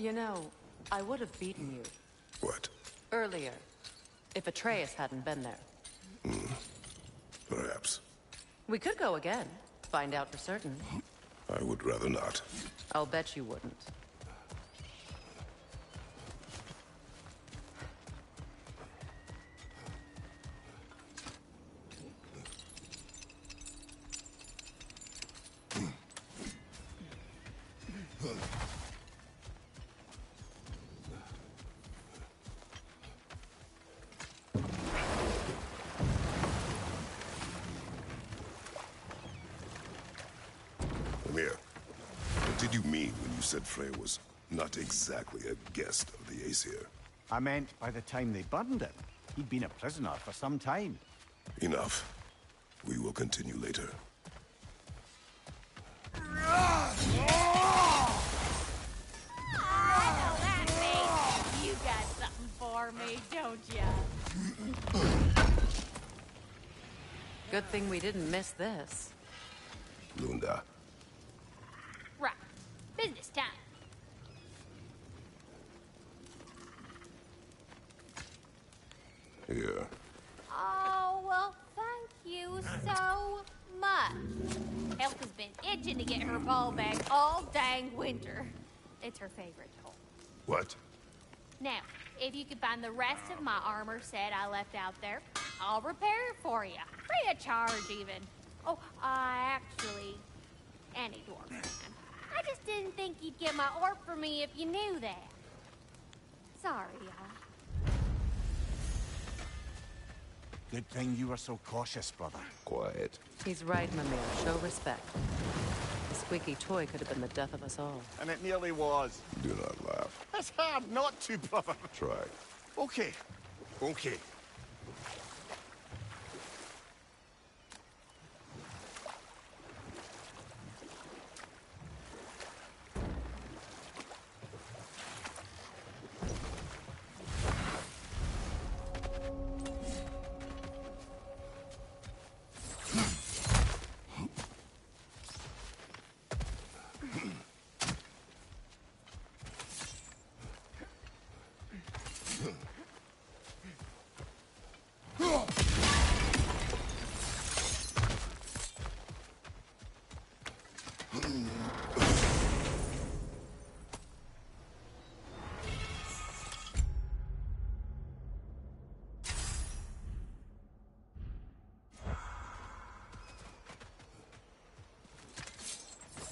You know, I would have beaten you. What? Earlier. If Atreus hadn't been there. Perhaps. We could go again. Find out for certain. I would rather not. I'll bet you wouldn't. Mimir, what did you mean when you said Freya was not exactly a guest of the Aesir? I meant by the time they burned him, he'd been a prisoner for some time. Enough. We will continue later. You got something for me, don't ya? Good thing we didn't miss this. Lunda. Right. Business time. Here. Oh, well, thank you so much. Elf has been itching to get her ball back all dang winter. It's her favorite toy. What? Now, if you could find the rest of my armor set I left out there, I'll repair it for you. Free of charge, even. Oh, actually, any dwarf fan. I just didn't think you'd get my orb for me if you knew that. Sorry, y'all. Good thing you were so cautious, brother. Quiet. He's right, Mimir. Show respect. The squeaky toy could have been the death of us all. And it nearly was. Do not laugh. It's hard not to, brother. Try. Okay. Okay.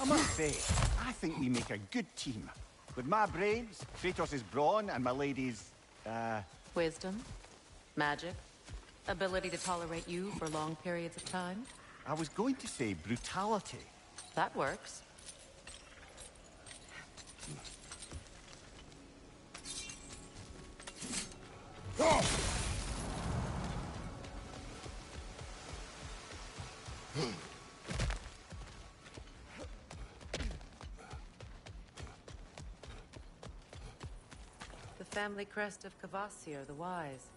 I must say, I think we make a good team. With my brains, Kratos' brawn, and my lady's, Wisdom, magic, ability to tolerate you for long periods of time. I was going to say brutality. That works. The family crest of Kvasir the Wise.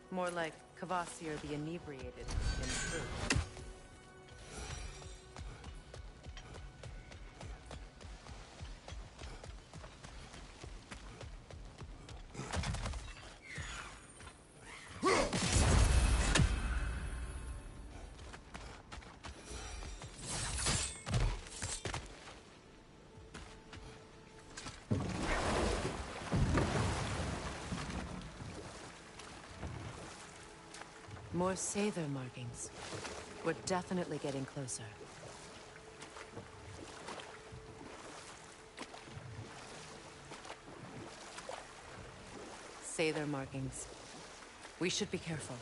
More like Kvasir the Inebriated, in truth. More Sather markings. We're definitely getting closer. Sather markings. We should be careful.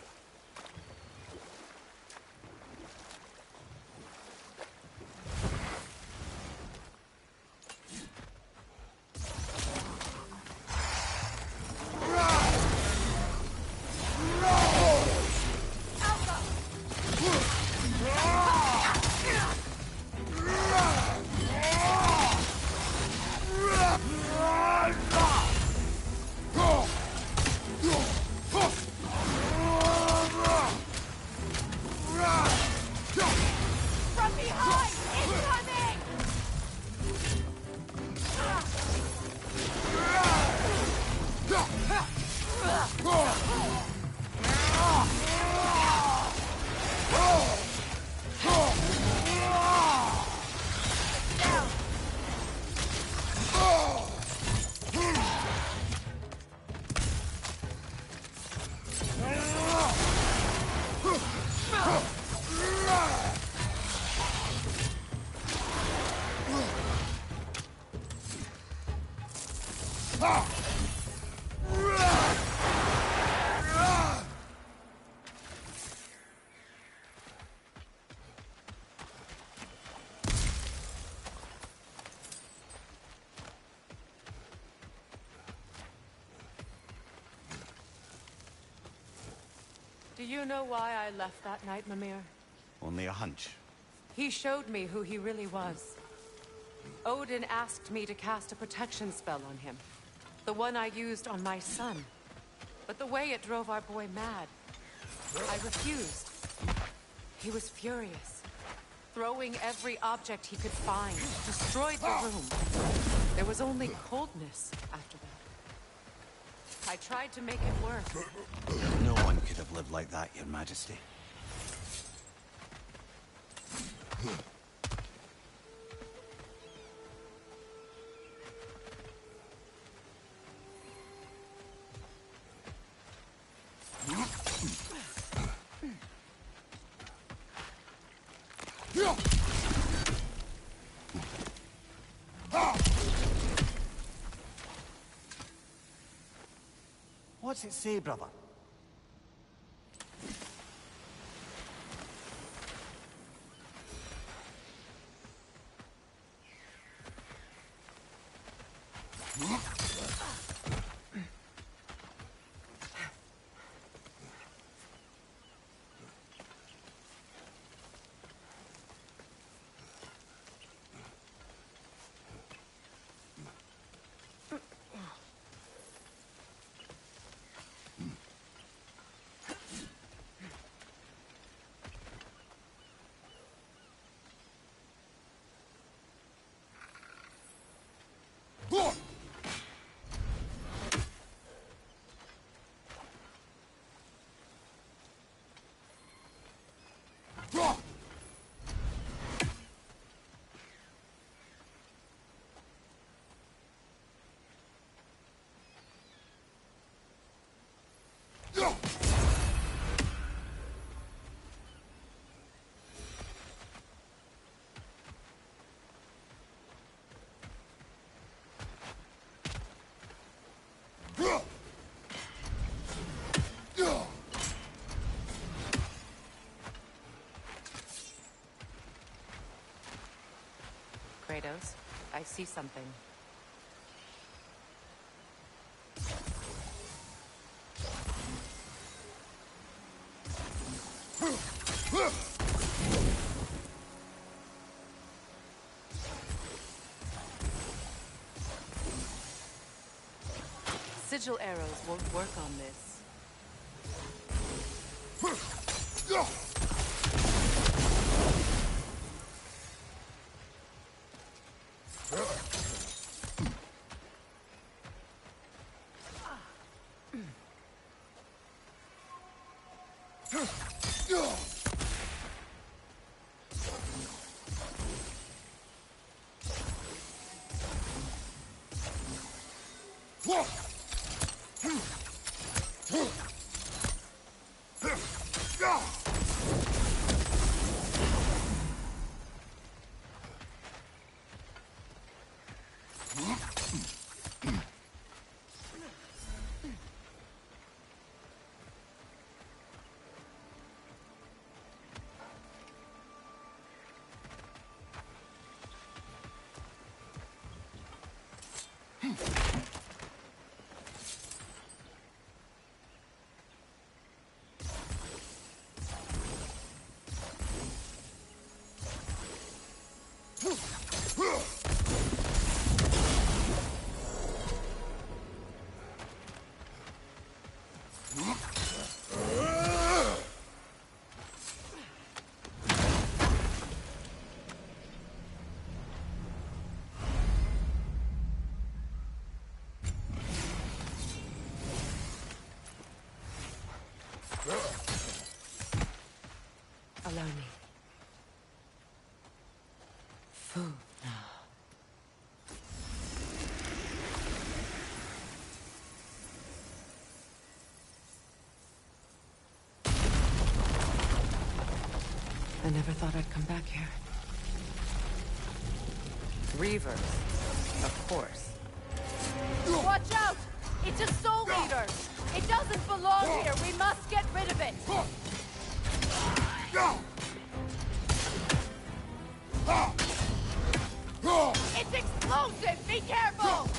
Do you know why I left that night, Mimir? Only a hunch. He showed me who he really was. Odin asked me to cast a protection spell on him. The one I used on my son. But the way it drove our boy mad, I refused. He was furious, throwing every object he could find, destroyed the room. There was only coldness after that. I tried to make it work. No one could have lived like that, Your Majesty. What's it say, brother? Kratos, I see something. Sigil arrows won't work on this. Allow me. Food now. I never thought I'd come back here. Reavers, of course. Watch out! It's a soul eater! It doesn't belong here! We must get rid of it! It's explosive! Be careful!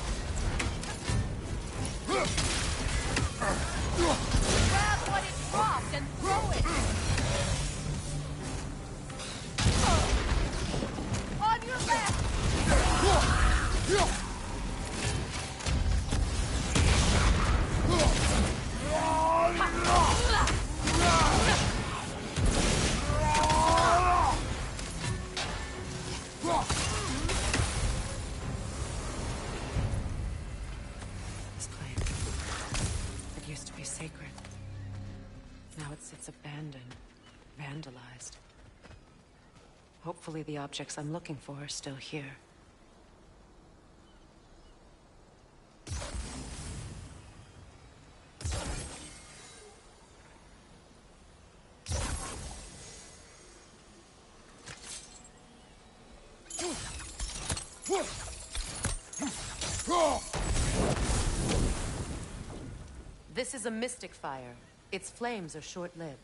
Grab what it dropped and throw it! On your left! This place, it used to be sacred. Now it sits abandoned, vandalized. Hopefully the objects I'm looking for are still here. This is a mystic fire. Its flames are short-lived.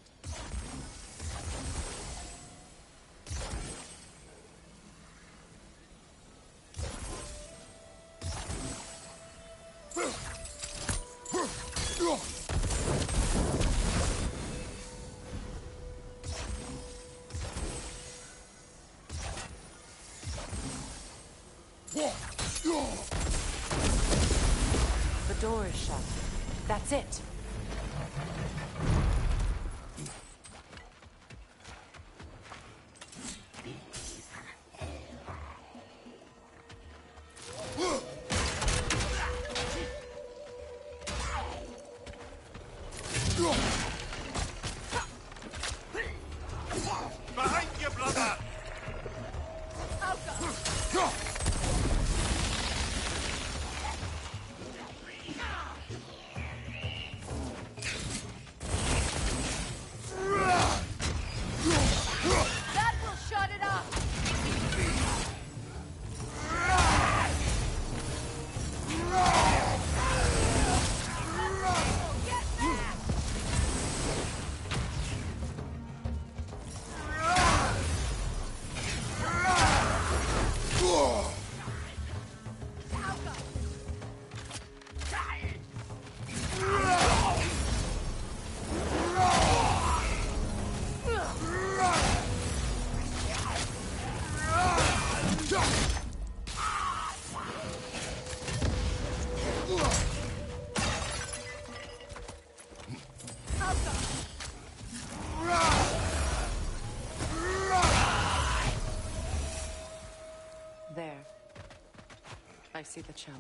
The door is shut. That's it. Behind you, brother! That will shut it up! Get back! There. I see the chalice.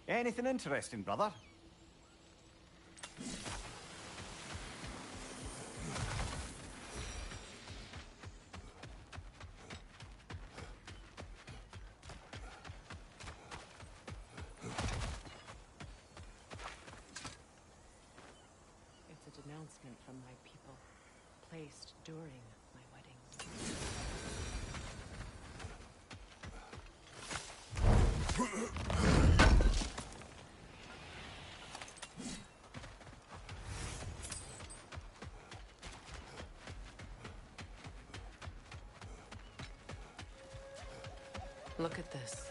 Anything interesting, brother? It's a denouncement from my people, placed during my wedding. Look at this.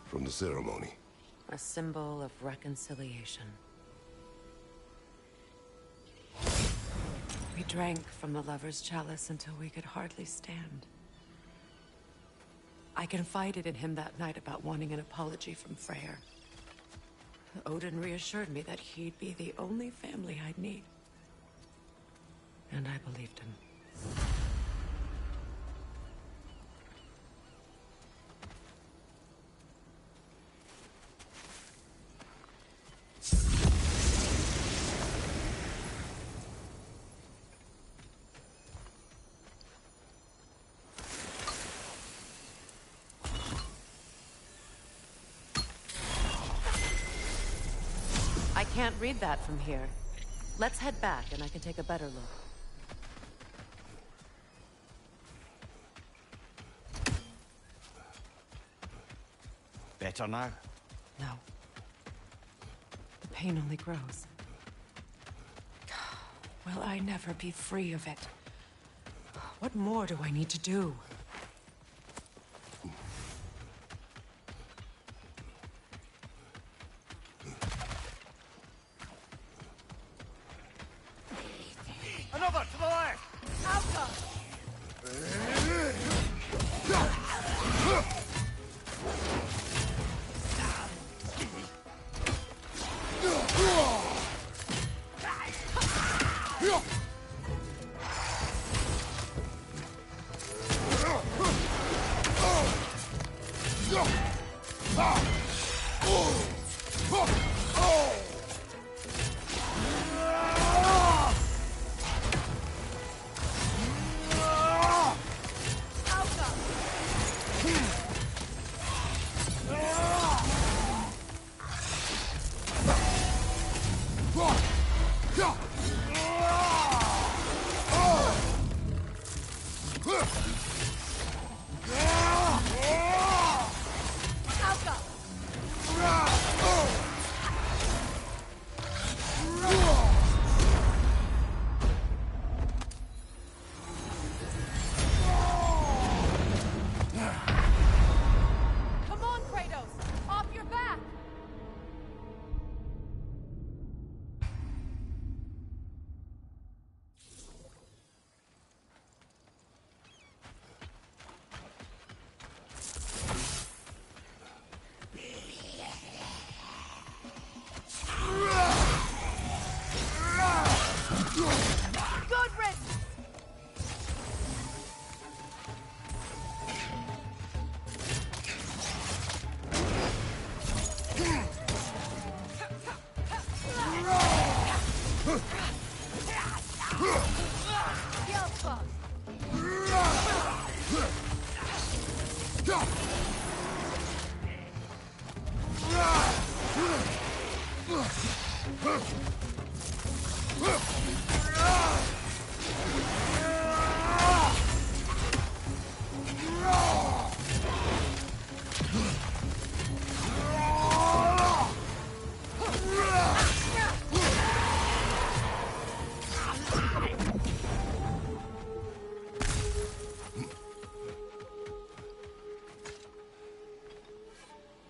From the ceremony. A symbol of reconciliation. drank from the lover's chalice until we could hardly stand. I confided in him that night about wanting an apology from Freyr. Odin reassured me that he'd be the only family I'd need. And I believed him. I can't read that from here. Let's head back and I can take a better look. Better now? No. The pain only grows. Will I never be free of it? What more do I need to do? Another to the left! Come on, Kratos! Off your back! Good riddance!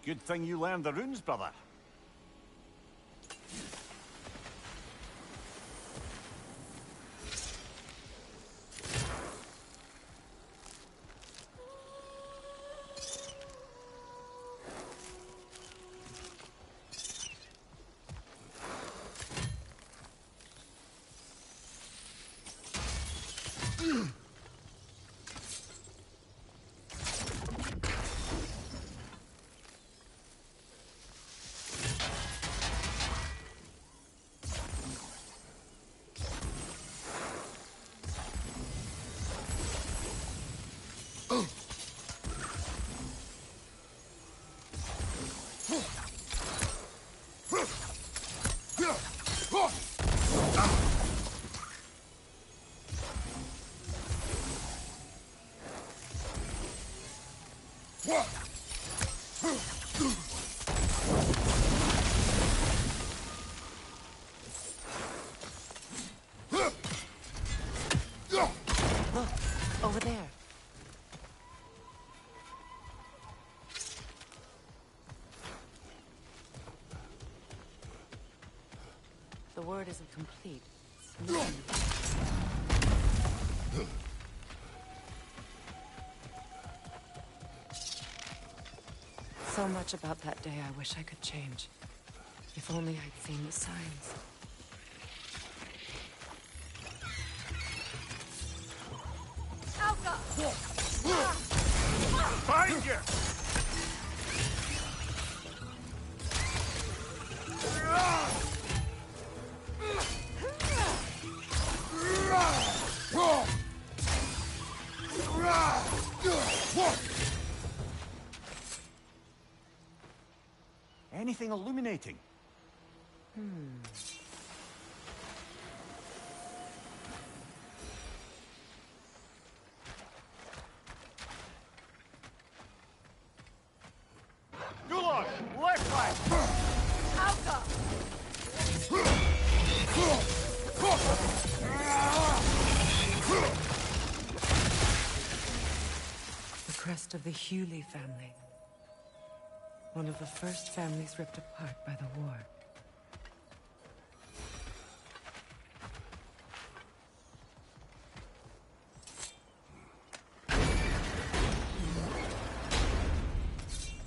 Good thing you learned the runes, brother. Look, over there. The word isn't complete. It's missing. So much about that day I wish I could change. If only I'd seen the signs. Alka! Find you! Anything illuminating? Gulag! Left flank! Alka! The crest of the Hewley family. One of the first families ripped apart by the war.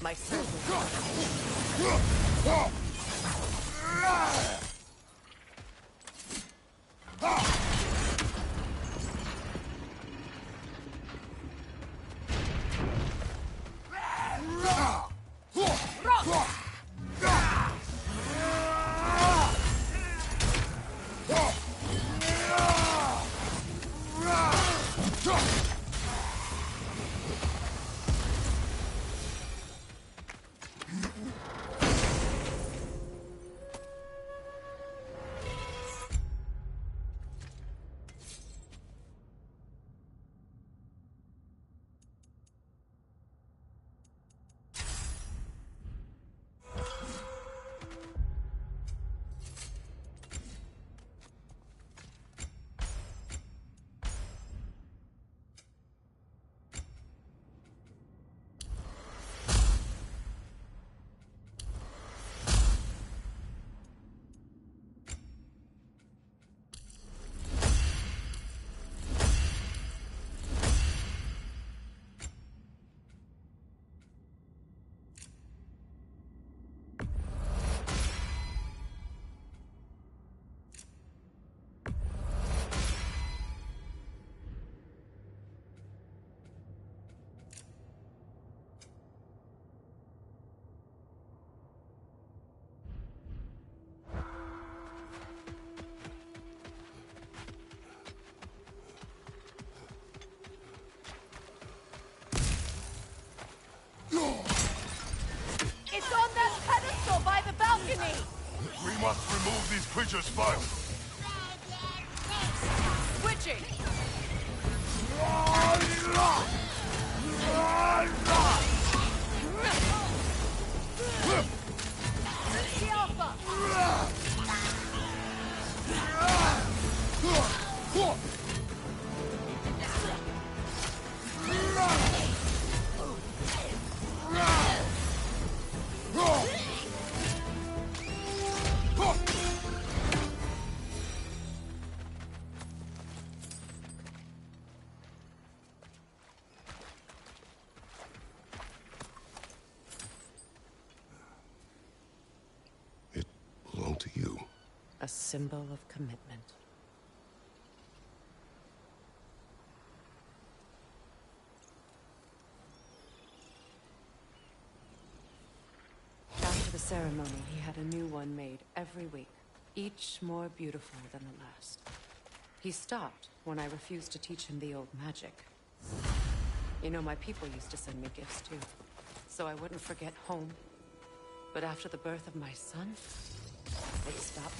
My servant. It's on that pedestal by the balcony! We must remove these creatures first. Switching! The Alpha! It belonged to you. A symbol of commitment. After the ceremony, he had a new one made every week, each more beautiful than the last. He stopped when I refused to teach him the old magic. You know, my people used to send me gifts too, so I wouldn't forget home. But after the birth of my son, they stopped.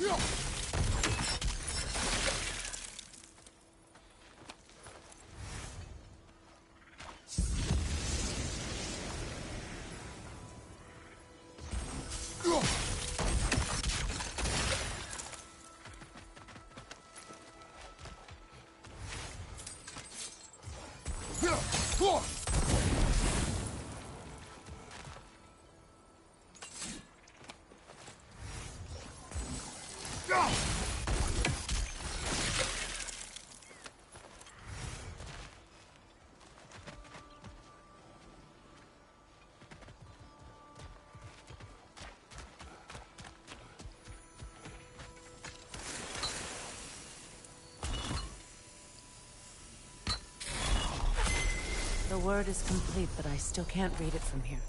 The word is complete, but I still can't read it from here.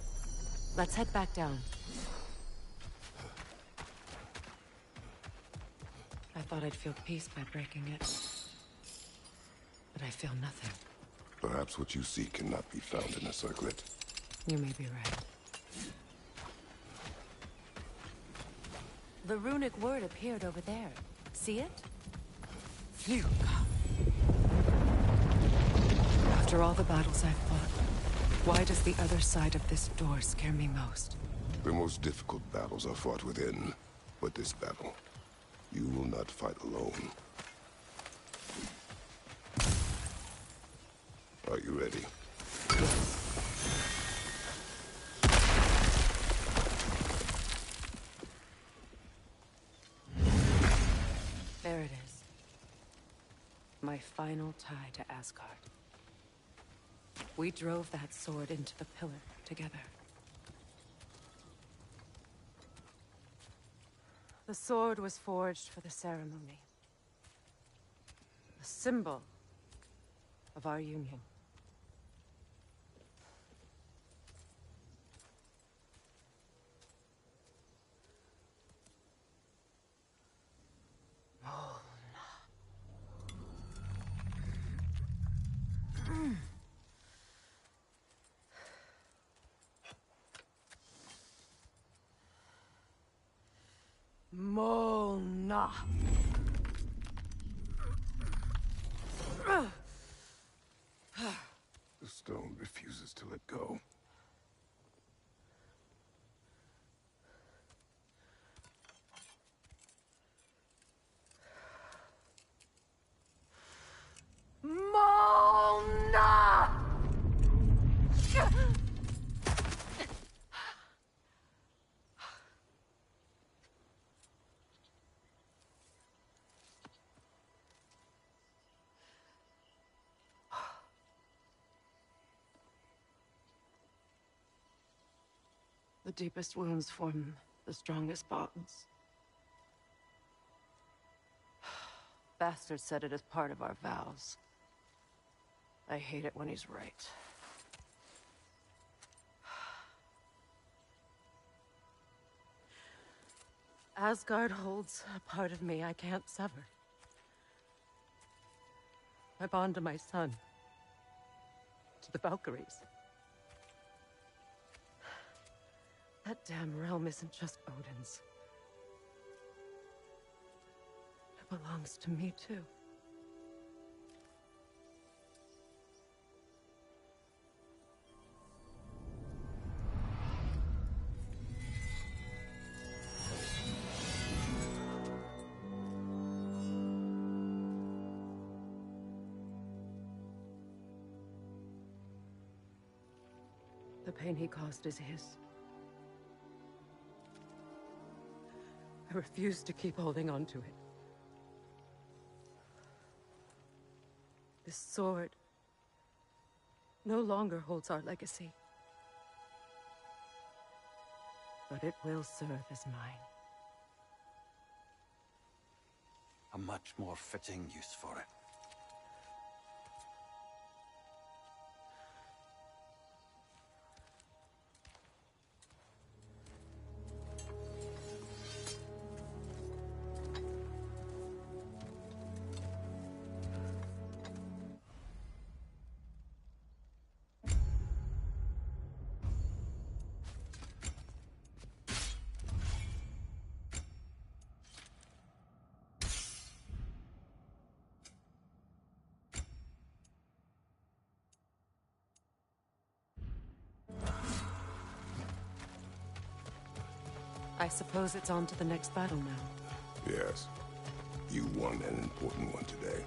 Let's head back down. I thought I'd feel peace by breaking it. But I feel nothing. Perhaps what you seek cannot be found in a circlet. You may be right. The runic word appeared over there. See it? Phew. After all the battles I've fought, why does the other side of this door scare me most? The most difficult battles are fought within. But this battle, you will not fight alone. Are you ready? There it is. My final tie to Asgard. We drove that sword into the pillar together. The sword was forged for the ceremony. A symbol of our union. Mona. The stone refuses to let go. Mona! The deepest wounds form the strongest bonds. Bastard said it as part of our vows. I hate it when he's right. Asgard holds a part of me I can't sever. My bond to my son. To the Valkyries. That damn realm isn't just Odin's. It belongs to me, too. The pain he caused is his. I refuse to keep holding on to it. This sword no longer holds our legacy. But it will serve as mine. A much more fitting use for it. I suppose it's on to the next battle now. Yes. You won an important one today.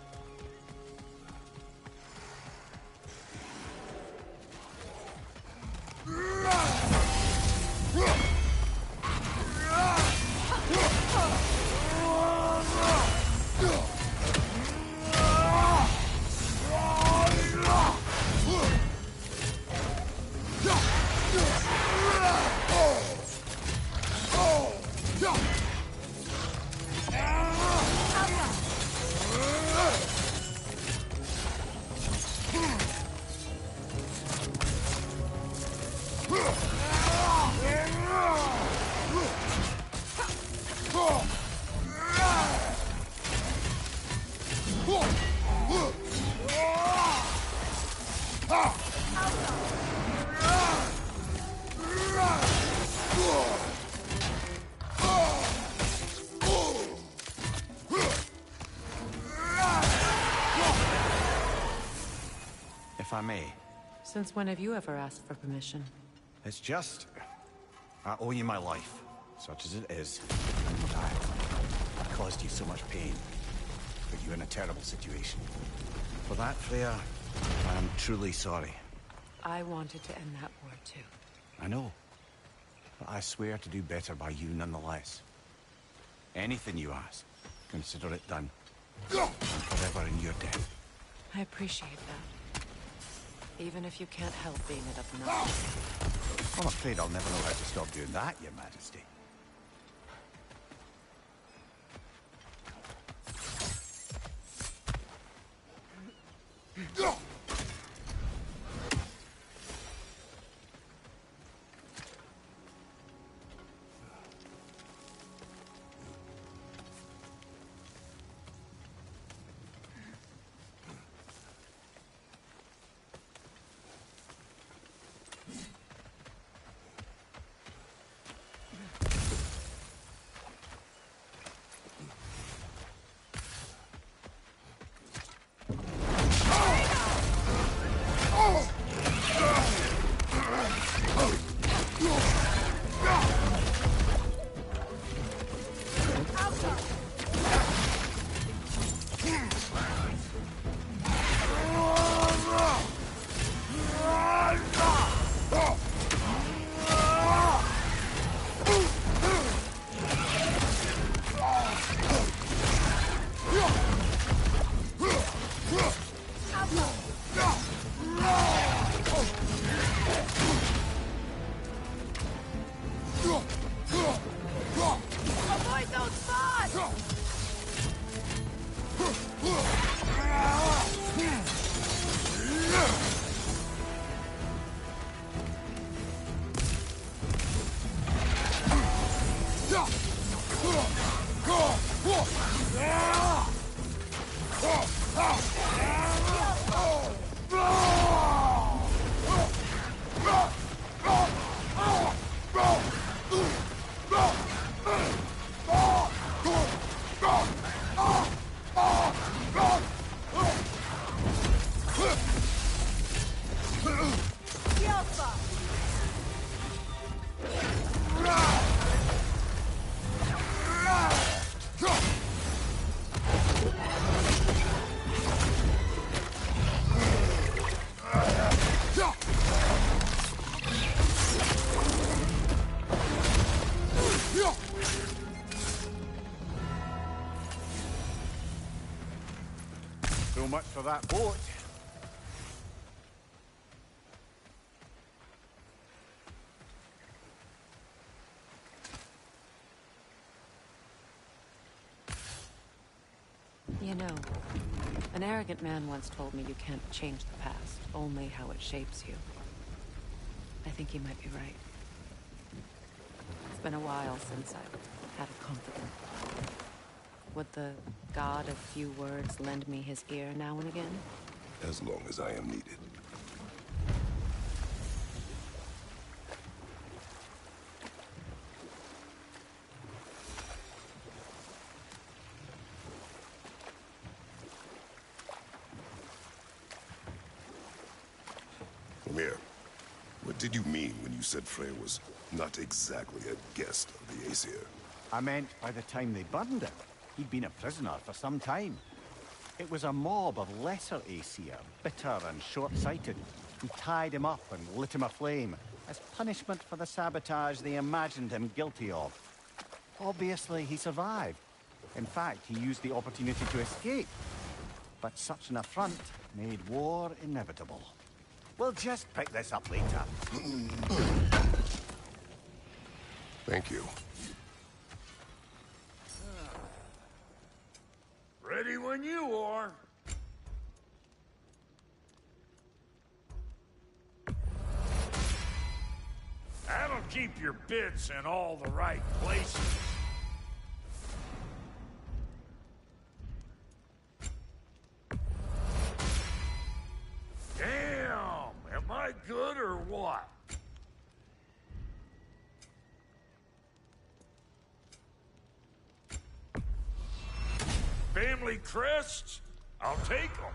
If I may. Since when have you ever asked for permission? It's just... I owe you my life, such as it is. I caused you so much pain. Put you in a terrible situation. For that, Freya, I am truly sorry. I wanted to end that war too. I know. But I swear to do better by you nonetheless. Anything you ask, consider it done. And forever in your debt. I appreciate that. Even if you can't help being it obnoxious. I'm afraid I'll never know how to stop doing that, Your Majesty. So much for that boat. You know, an arrogant man once told me you can't change the past, only how it shapes you. I think he might be right. It's been a while since I've had a confidant. Would the god of few words lend me his ear now and again? As long as I am needed. Ymir, what did you mean when you said Freya was not exactly a guest of the Aesir? I meant by the time they burned it, he'd been a prisoner for some time. It was a mob of lesser Aesir, bitter and short-sighted, who tied him up and lit him aflame as punishment for the sabotage they imagined him guilty of. Obviously, he survived. In fact, he used the opportunity to escape. But such an affront made war inevitable. We'll just pick this up later. Thank you. Ready when you are. That'll keep your bits in all the right places. good or what? Family crests? I'll take them.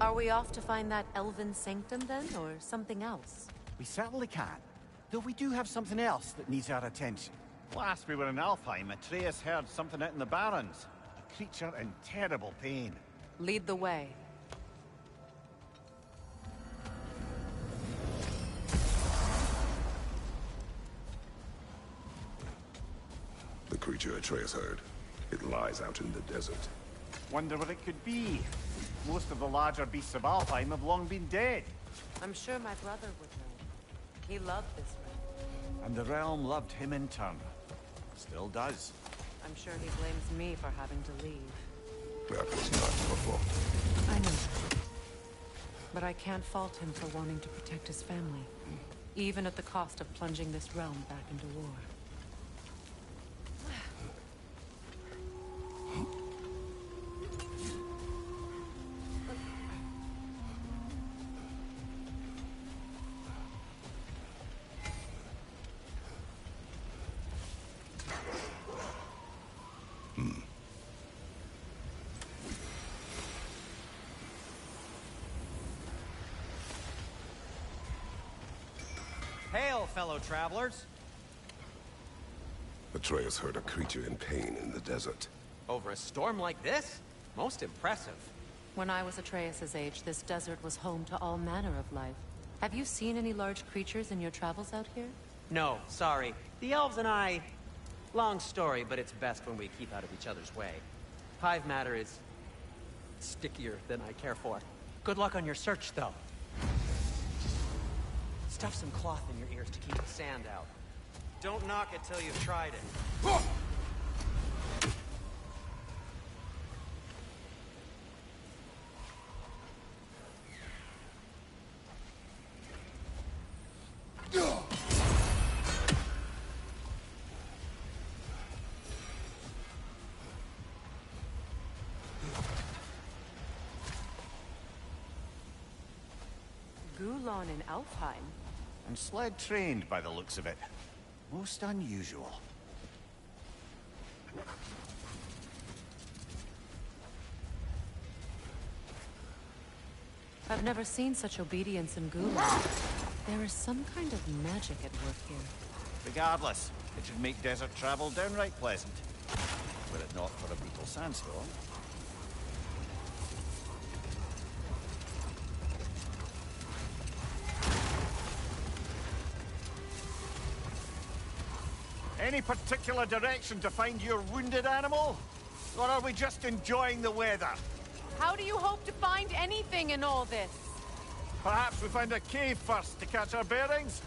Are we off to find that elven sanctum then, or something else? We certainly can. Though we do have something else that needs our attention. Last we were in Alfheim, Atreus heard something out in the Barrens. A creature in terrible pain. Lead the way. The creature Atreus heard. It lies out in the desert. Wonder what it could be. Most of the larger beasts of Alfheim have long been dead. I'm sure my brother would know. He loved this realm. And the realm loved him in turn. Still does. I'm sure he blames me for having to leave. That was not your fault. I know. But I can't fault him for wanting to protect his family. Even at the cost of plunging this realm back into war. Hail, fellow travelers! Atreus heard a creature in pain in the desert. Over a storm like this? Most impressive. When I was Atreus' age, this desert was home to all manner of life. Have you seen any large creatures in your travels out here? No, sorry. The elves and I... Long story, but it's best when we keep out of each other's way. Hive matter is... stickier than I care for. Good luck on your search, though. Stuff some cloth in your ears to keep the sand out. Don't knock it till you've tried it. Gulon in Alfheim? And sled trained by the looks of it. Most unusual. I've never seen such obedience in Gulon. There is some kind of magic at work here. Regardless, it should make desert travel downright pleasant. Were it not for a brutal sandstorm. Any particular direction to find your wounded animal? Or are we just enjoying the weather? How do you hope to find anything in all this? Perhaps we find a cave first to catch our bearings?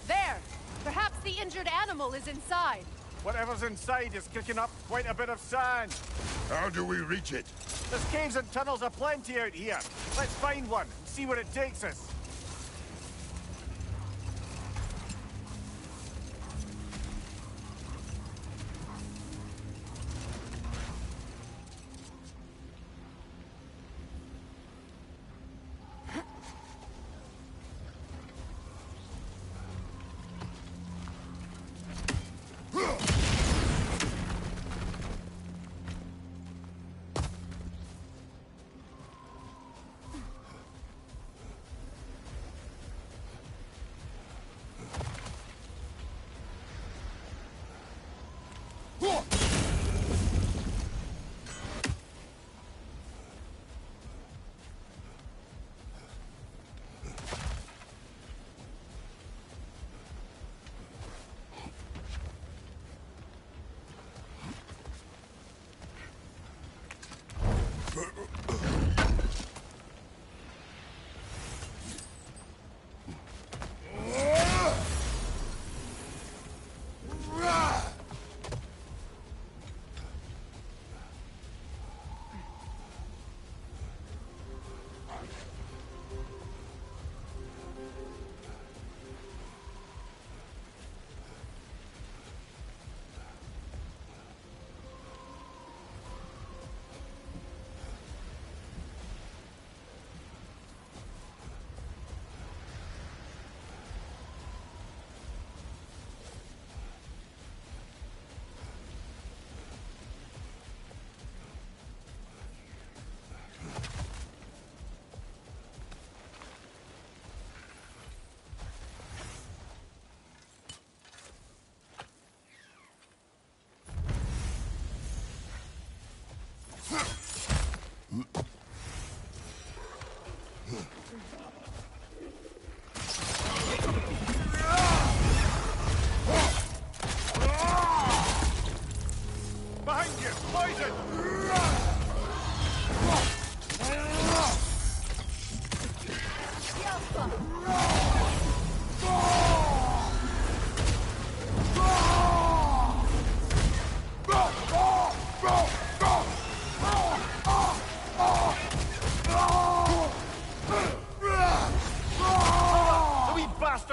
There! Perhaps the injured animal is inside. Whatever's inside is kicking up quite a bit of sand. How do we reach it? There's caves and tunnels aplenty out here. Let's find one and see where it takes us.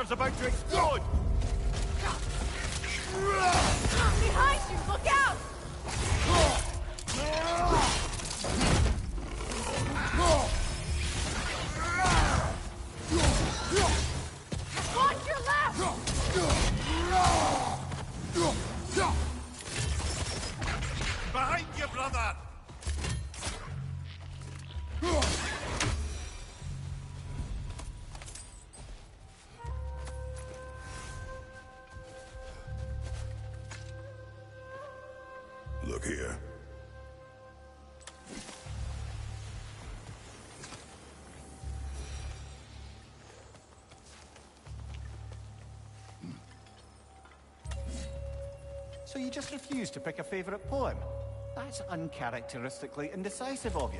blaster's about to explode! Behind you! Look out! Watch your left! Behind you, brother! Look here. So you just refuse to pick a favorite poem? That's uncharacteristically indecisive of you.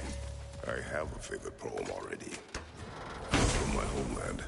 I have a favorite poem already. From my homeland.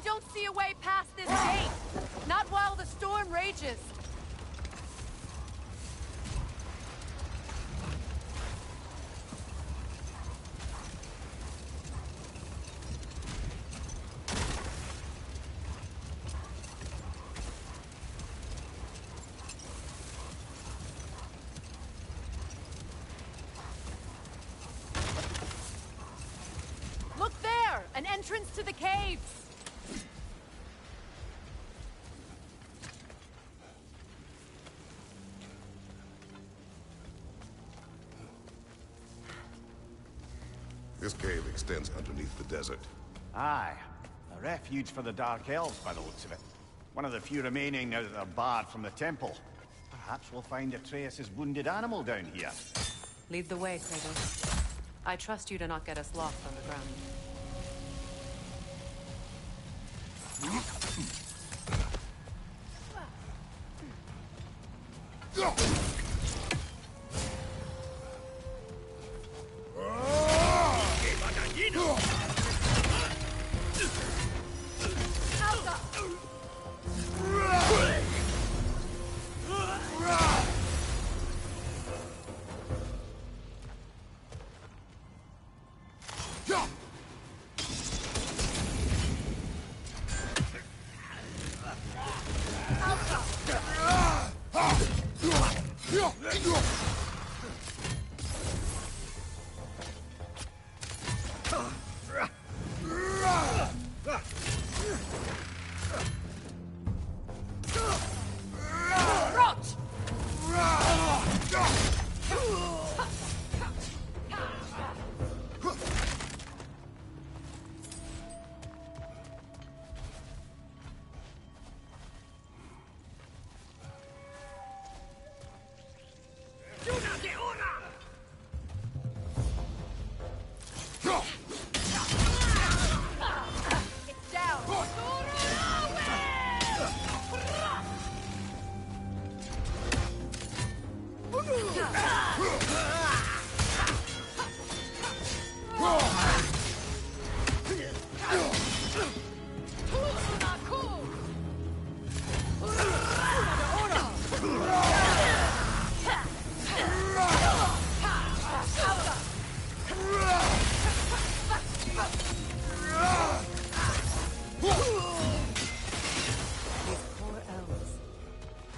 don't see a way past this gate. Not while the storm rages. Look there! An entrance to the caves! This cave extends underneath the desert. Aye. A refuge for the Dark Elves, by the looks of it. One of the few remaining now that they're barred from the temple. Perhaps we'll find Atreus' wounded animal down here. Lead the way, Kratos. I trust you to not get us lost on the ground.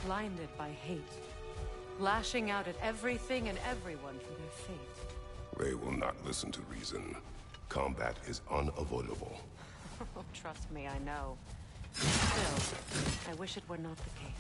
Blinded by hate, lashing out at everything and everyone for their fate. They will not listen to reason. Combat is unavoidable. Oh, trust me, I know. Still, I wish it were not the case.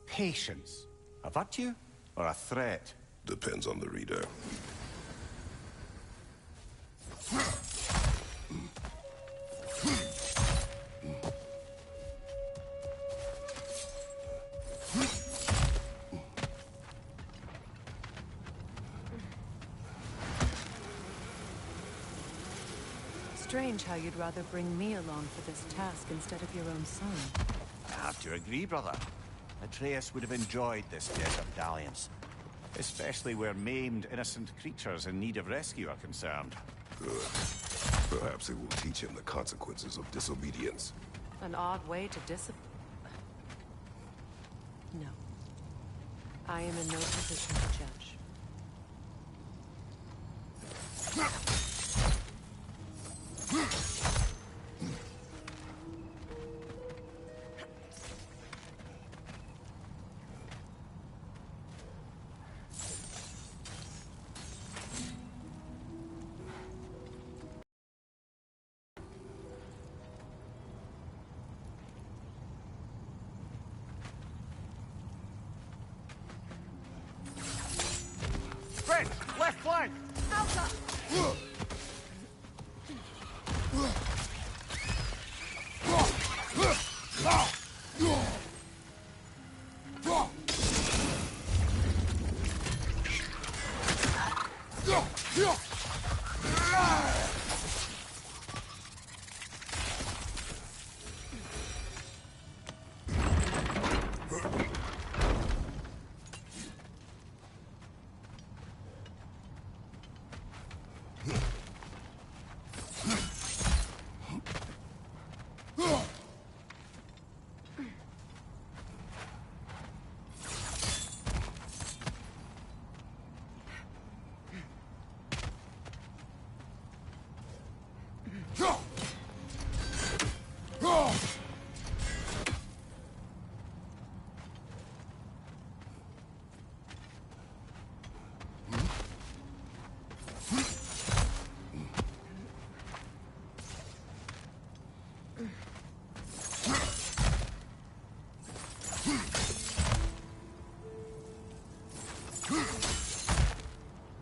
Patience. A virtue or a threat? Depends on the reader. Strange how you'd rather bring me along for this task instead of your own son. I have to agree, brother. Atreus would have enjoyed this desert dalliance. Especially where maimed, innocent creatures in need of rescue are concerned. Good. Perhaps it will teach him the consequences of disobedience. An odd way to discipline. No. I am in no position to judge.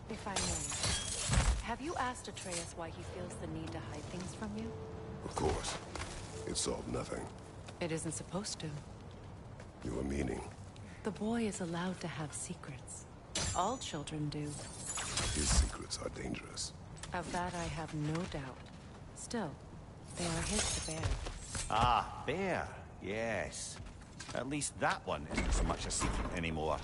If I may, have you asked Atreus why he feels the need to hide things from you? Of course. It solved nothing. It isn't supposed to. Your meaning? The boy is allowed to have secrets. All children do. His secrets are dangerous. Of that I have no doubt. Still, they are his to bear. Ah, bear. Yes. At least that one isn't so much a secret anymore.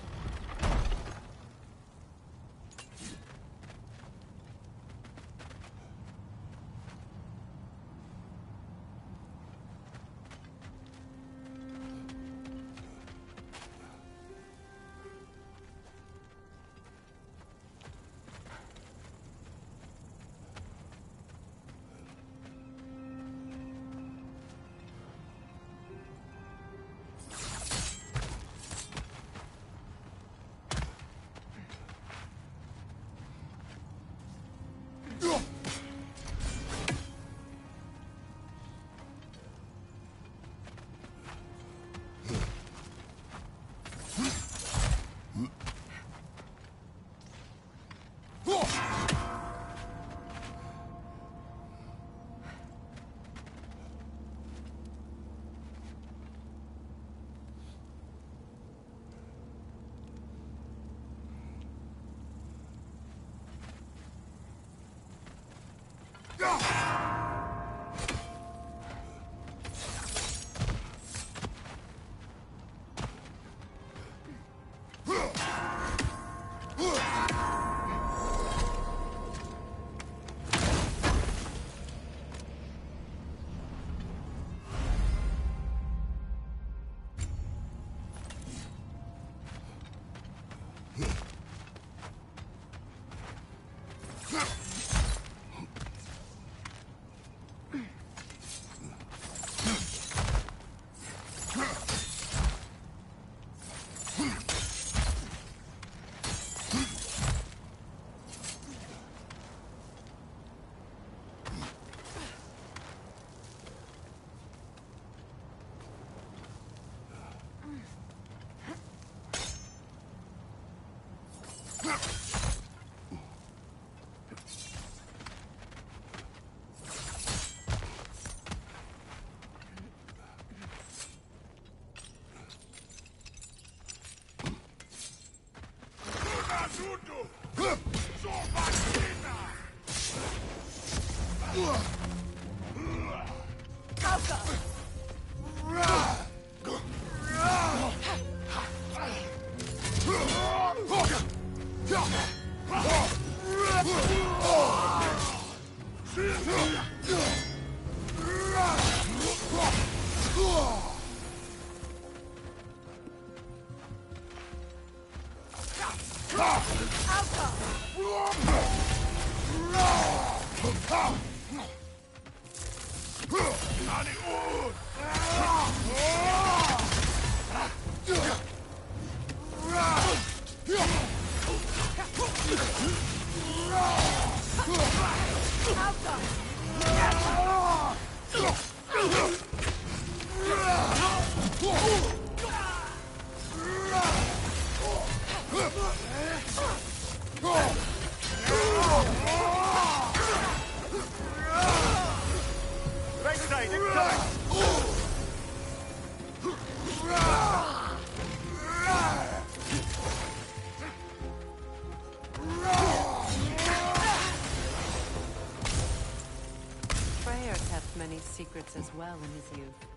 secrets as well in his youth.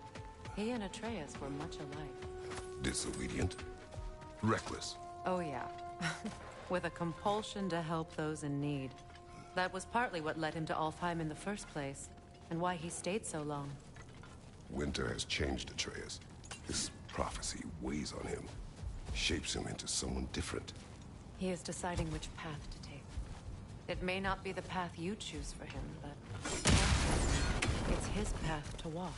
He and Atreus were much alike. Disobedient? Reckless? Oh yeah. With a compulsion to help those in need. That was partly what led him to Alfheim in the first place, and why he stayed so long. Winter has changed Atreus. This prophecy weighs on him, shapes him into someone different. He is deciding which path to take. It may not be the path you choose for him, but it's his path to walk.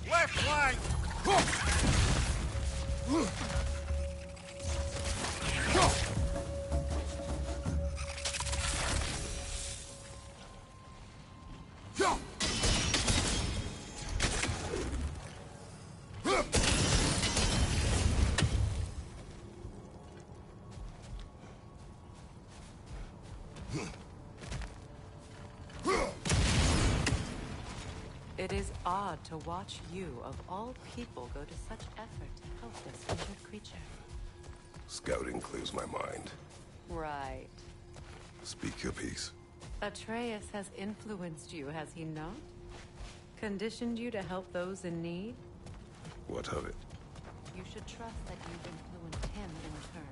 Left flank! It is odd to watch you, of all people, go to such effort to help this injured creature. Scouting clears my mind. Right. Speak your piece. Atreus has influenced you, has he not? Conditioned you to help those in need? What of it? You should trust that you've influenced him in turn.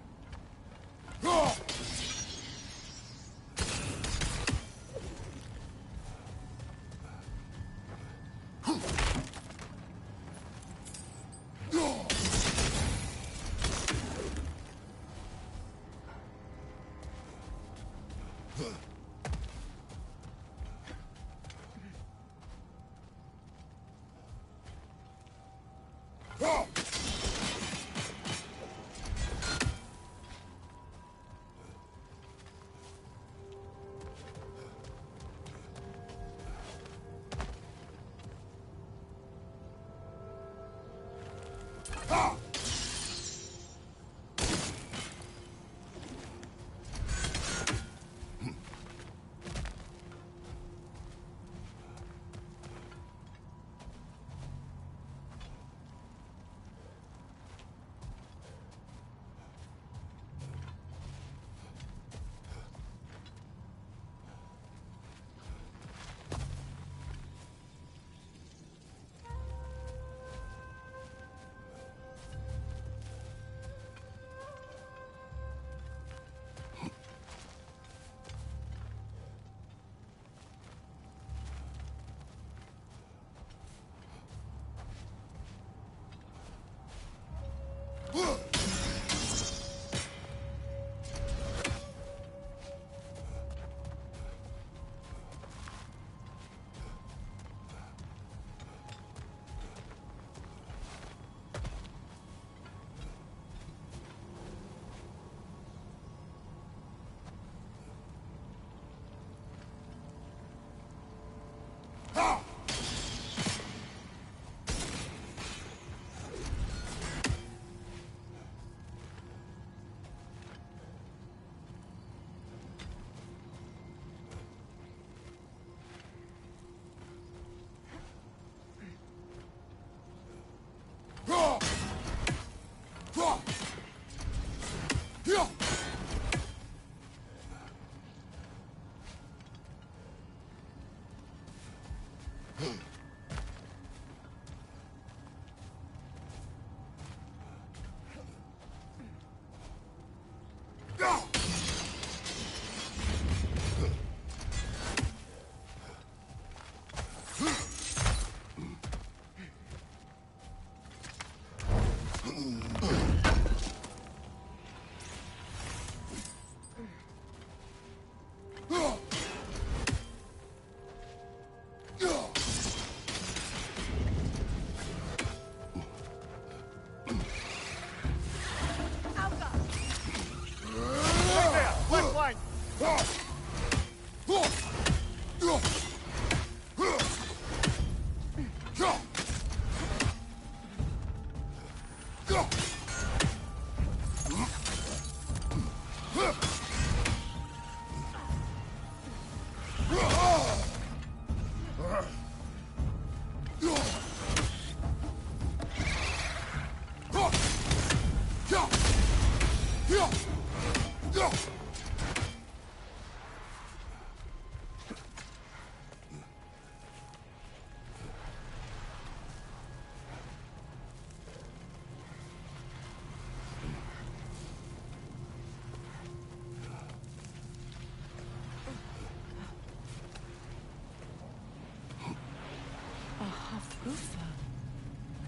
Gufa.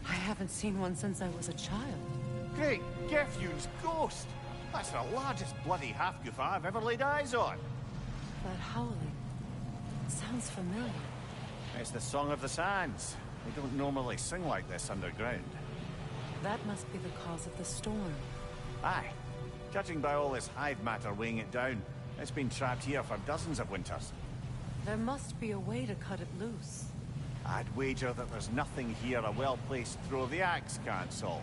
I haven't seen one since I was a child. Great Gefyun's ghost! That's the largest bloody half-goof I've ever laid eyes on. That howling sounds familiar. It's the Song of the Sands. They don't normally sing like this underground. That must be the cause of the storm. Aye. Judging by all this hive matter weighing it down, it's been trapped here for dozens of winters. There must be a way to cut it loose. I'd wager that there's nothing here a well-placed throw of the axe can't solve.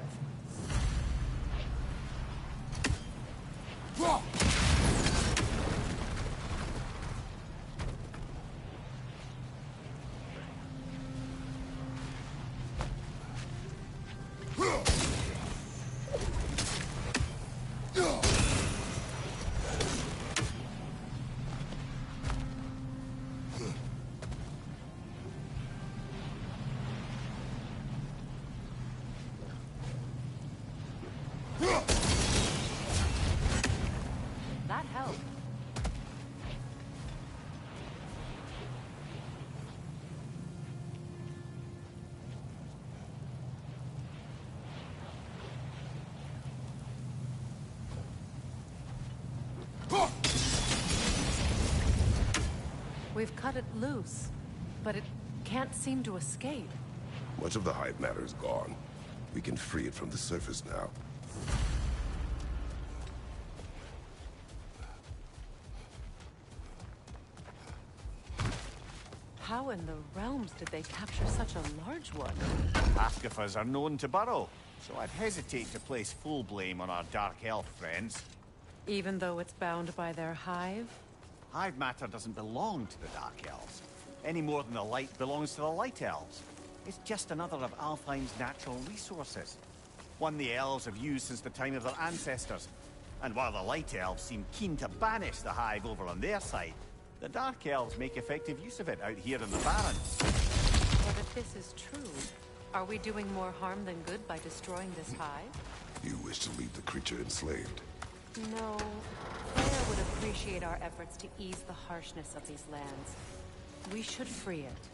That helped. We've cut it loose, but it can't seem to escape. Much of the hive matter is gone. We can free it from the surface now. How in the realms did they capture such a large one? Half-goofers are known to burrow, so I'd hesitate to place full blame on our Dark Elf friends. Even though it's bound by their hive? Hive matter doesn't belong to the Dark Elves, any more than the light belongs to the Light Elves. It's just another of Alfheim's natural resources. One the elves have used since the time of their ancestors. And while the Light Elves seem keen to banish the hive over on their side, the Dark Elves make effective use of it out here in the Barrens. But if this is true, are we doing more harm than good by destroying this hive? You wish to leave the creature enslaved. No. Freya would appreciate our efforts to ease the harshness of these lands. We should free it.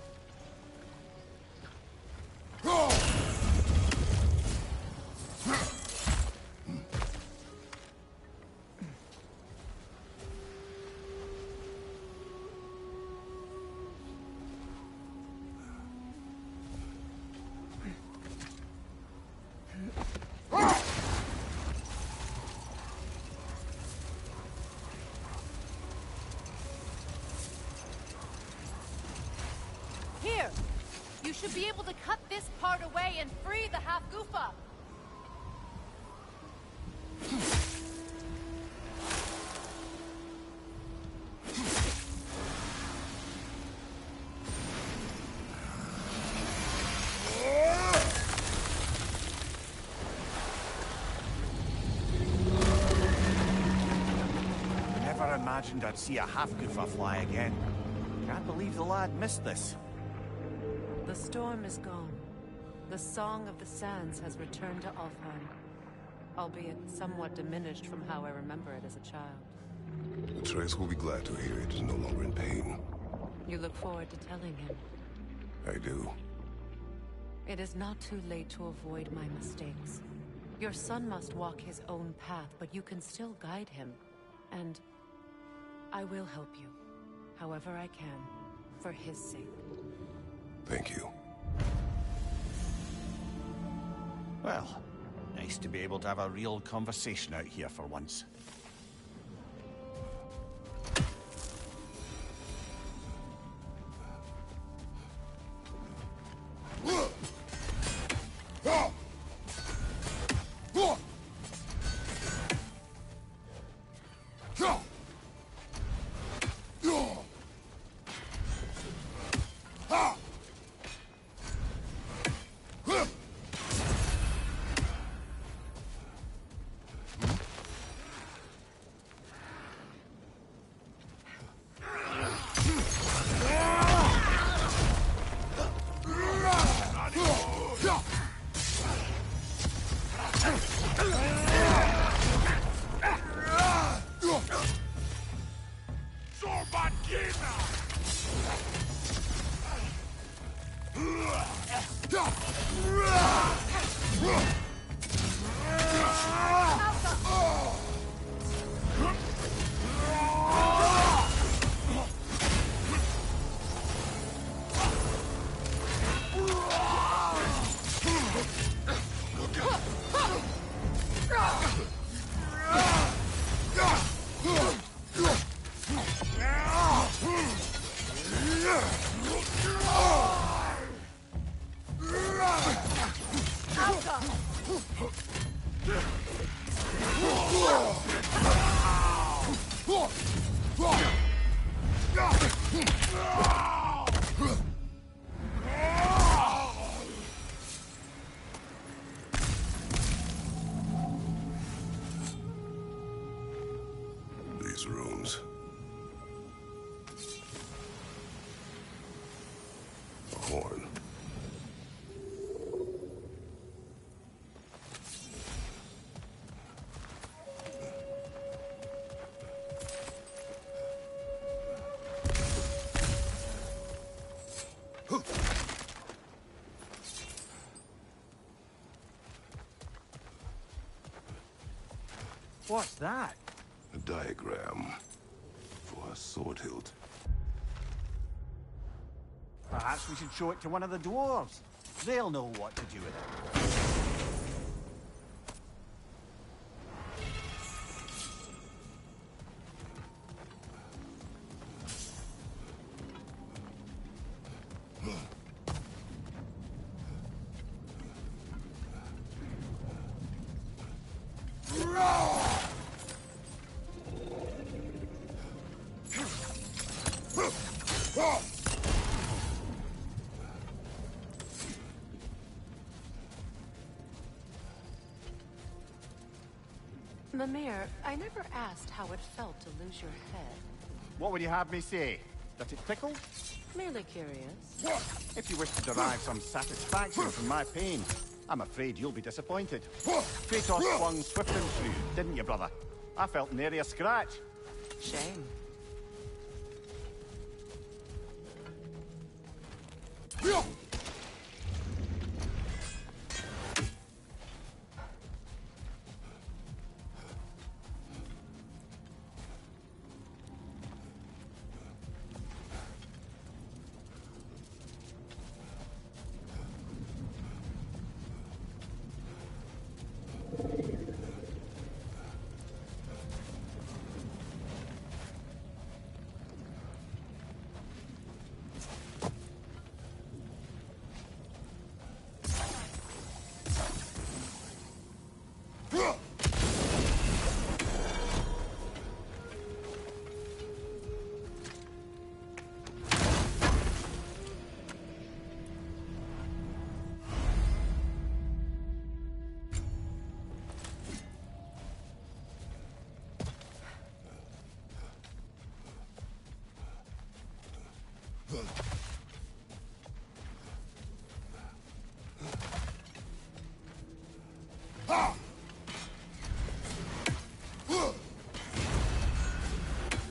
Here! You should be able to cut this part away and free the half-goofa! Never imagined I'd see a half-goofa fly again. Can't believe the lad missed this. The storm is gone. The Song of the Sands has returned to Alfheim, albeit somewhat diminished from how I remember it as a child. Atreus will be glad to hear it is no longer in pain. You look forward to telling him. I do. It is not too late to avoid my mistakes. Your son must walk his own path, but you can still guide him. And I will help you, however I can, for his sake. Thank you. Well, nice to be able to have a real conversation out here for once. What's that? A diagram for a sword hilt. Perhaps we should show it to one of the dwarves. They'll know what to do with it. Mimir, I never asked how it felt to lose your head. What would you have me say? That it tickled? Merely curious. If you wish to derive some satisfaction from my pain, I'm afraid you'll be disappointed. Kratos swung swift and true, didn't you, brother? I felt nary a scratch. Shame.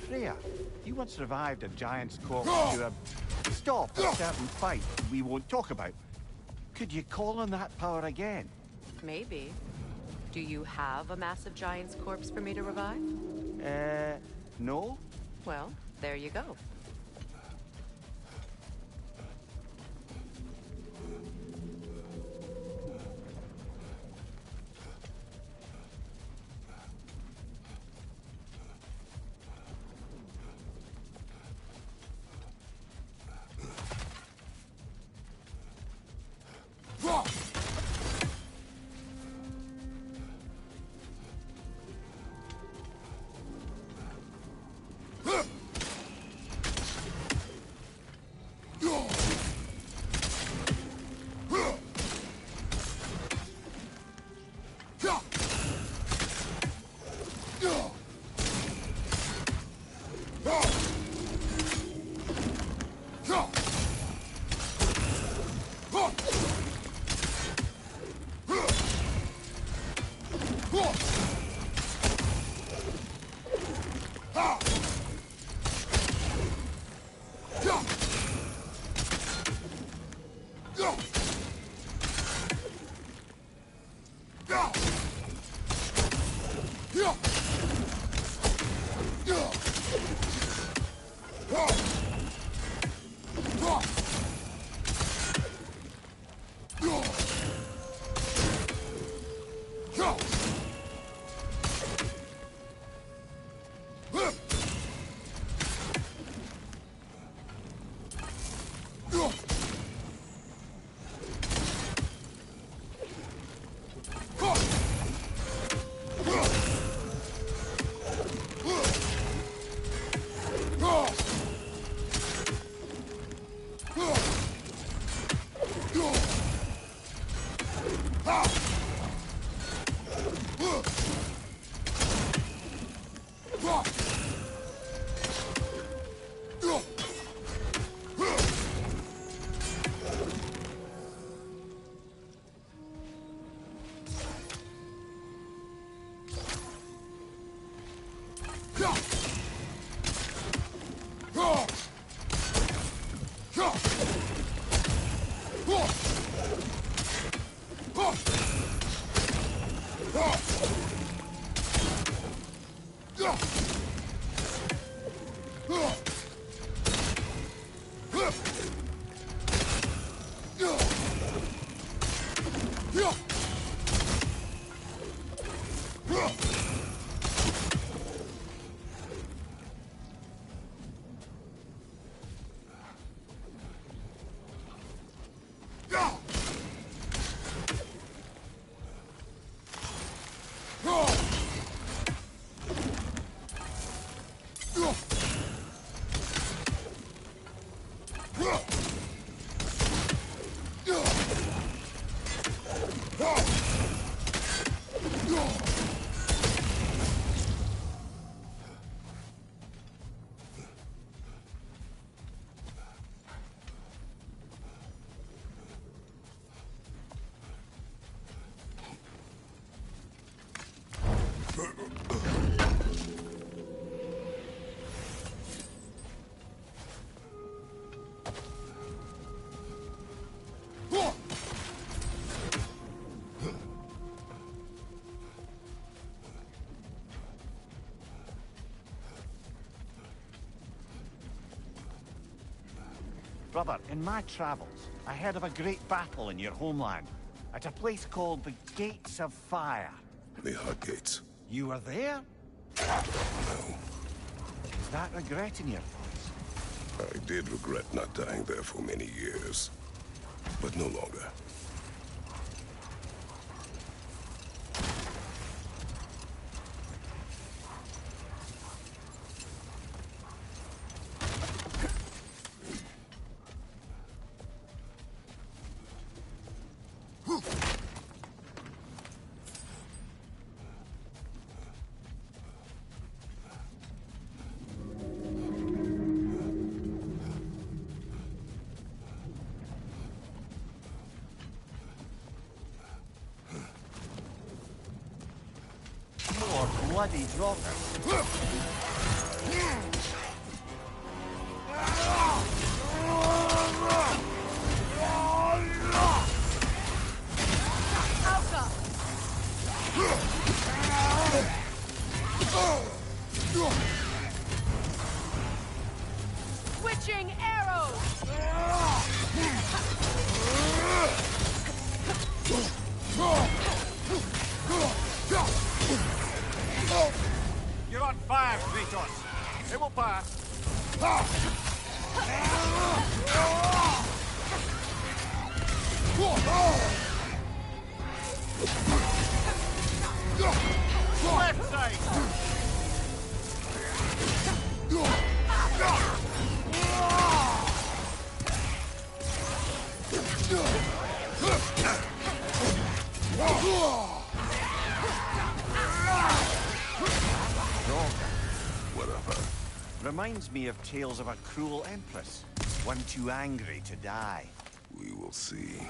Freya, you once revived a giant's corpse to stop a certain fight we won't talk about. Could you call on that power again? Maybe. Do you have a massive giant's corpse for me to revive? No? Well, there you go. Brother, in my travels, I heard of a great battle in your homeland, at a place called the Gates of Fire. The Hut Gates. You were there? No. Is that regret in your voice? I did regret not dying there for many years, but no longer. More bloody droppers. Switching arrows! You're on fire, Kratos. It will pass. Left side. Whatever. Reminds me of tales of a cruel empress, one too angry to die. We will see.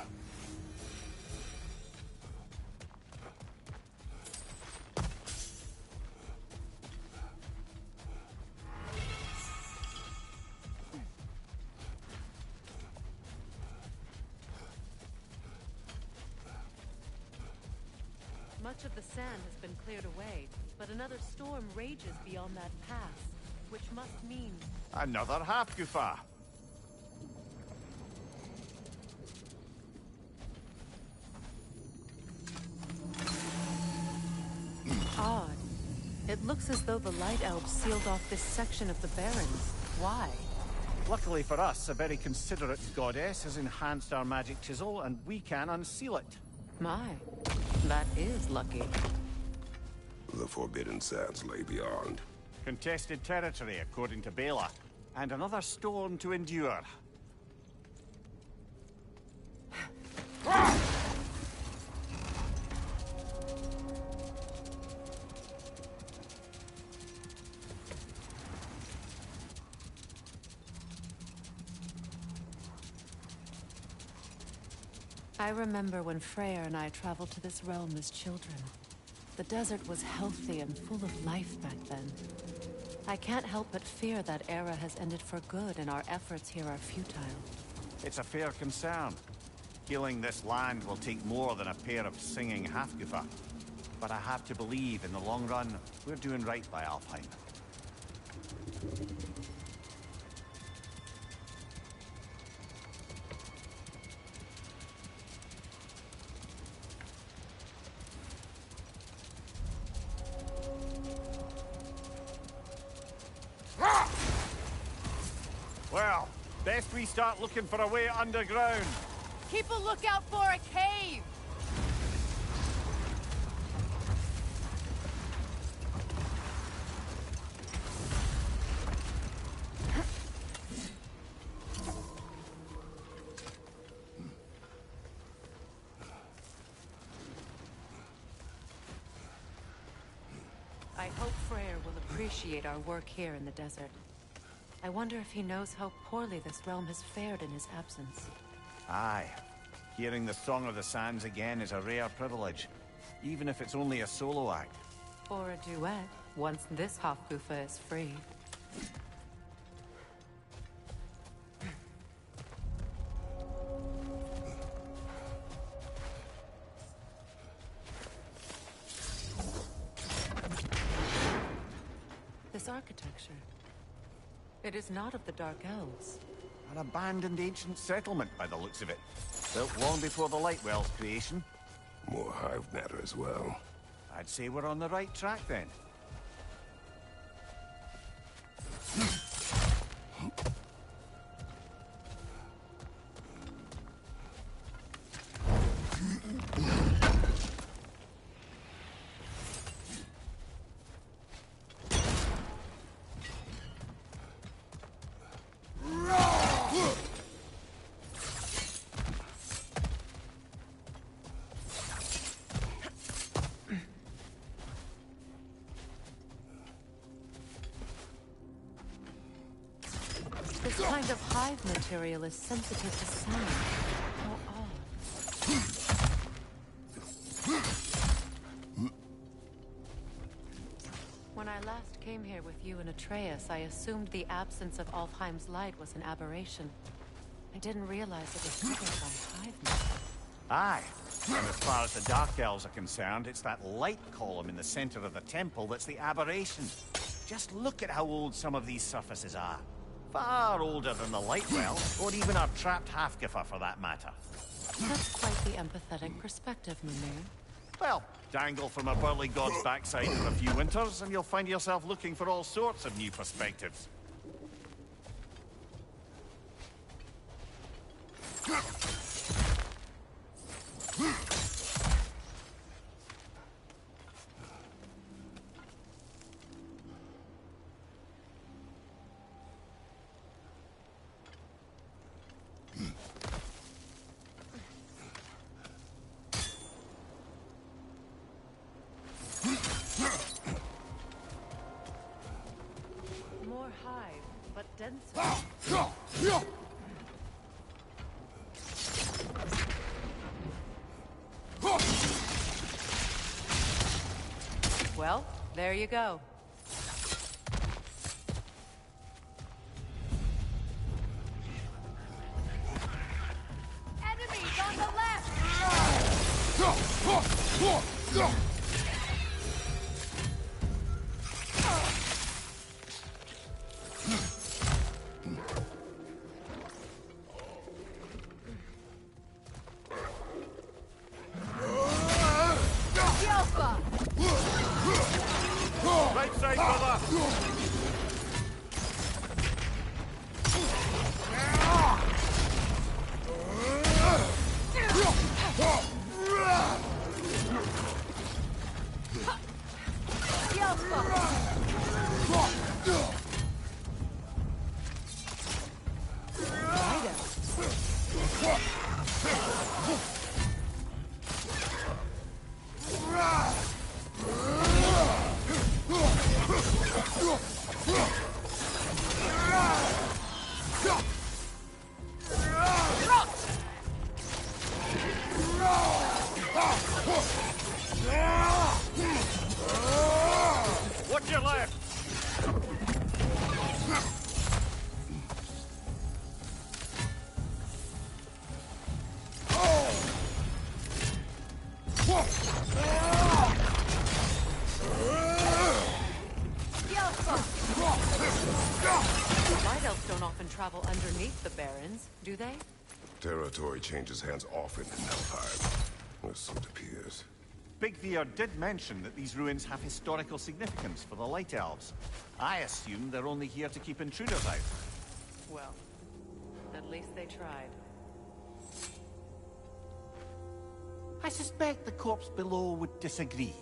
Much of the sand has been cleared away, but another storm rages beyond that pass, which must mean... Another half-Gufa. odd. It looks as though the Light Elves sealed off this section of the Barrens. Why? Luckily for us, a very considerate goddess has enhanced our magic chisel, and we can unseal it. My, that is lucky. The Forbidden Sands lay beyond. Contested territory, according to Bela. And another storm to endure. I remember when Freyr and I traveled to this realm as children. The desert was healthy and full of life back then. I can't help but fear that era has ended for good and our efforts here are futile. It's a fair concern. Healing this land will take more than a pair of singing Halfgufa. But I have to believe, in the long run, we're doing right by Alfheim. Well, best we start looking for a way underground. Keep a lookout for a cave! I hope Freyr will appreciate our work here in the desert. I wonder if he knows how poorly this realm has fared in his absence. Aye. Hearing the Song of the Sands again is a rare privilege, even if it's only a solo act. Or a duet, once this Hofgufa is free. This architecture. It is not of the Dark Elves. An abandoned ancient settlement by the looks of it. Built long before the Lightwell's creation. More hive matter as well. I'd say we're on the right track then. This kind of hive material is sensitive to sound. How odd. When I last came here with you and Atreus, I assumed the absence of Alfheim's light was an aberration. I didn't realize it was covered by hive matter. Aye. And as far as the Dark Elves are concerned, it's that light column in the center of the temple that's the aberration. Just look at how old some of these surfaces are. Far older than the Lightwell, or even our trapped Hafgifa for that matter. That's quite the empathetic perspective, Mimir. Well, dangle from a burly god's backside for a few winters, and you'll find yourself looking for all sorts of new perspectives. More hive, but denser. Well, there you go. Enemies on the left! Yelpa! Right side, brother! Watch your left! Light elves don't often travel underneath the barrens, do they? Territory changes hands often in Helheim. Or so it appears. Big Veer did mention that these ruins have historical significance for the Light Elves. I assume they're only here to keep intruders out. Well, at least they tried. I suspect the corpse below would disagree.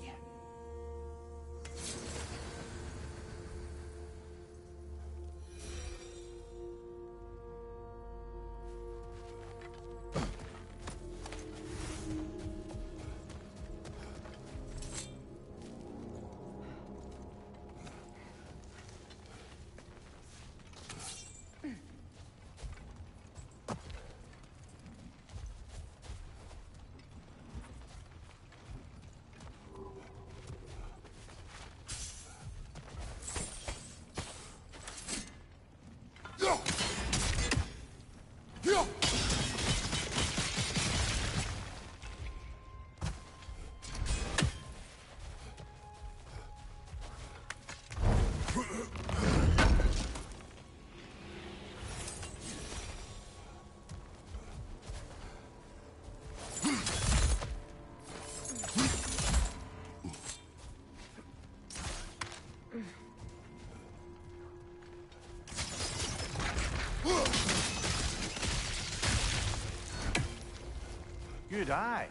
Good eye.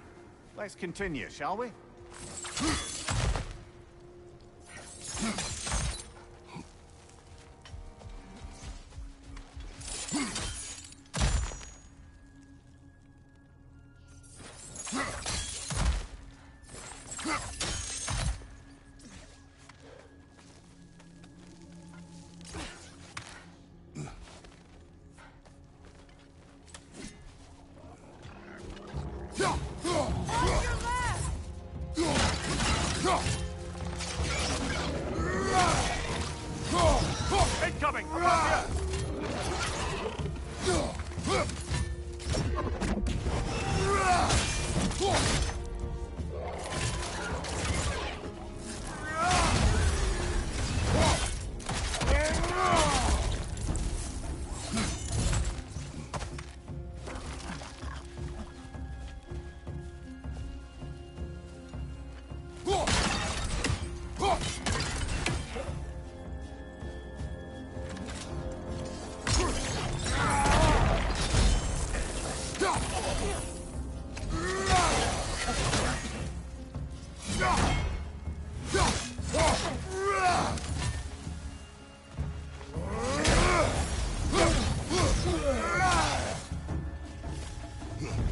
Let's continue, shall we? Incoming! Above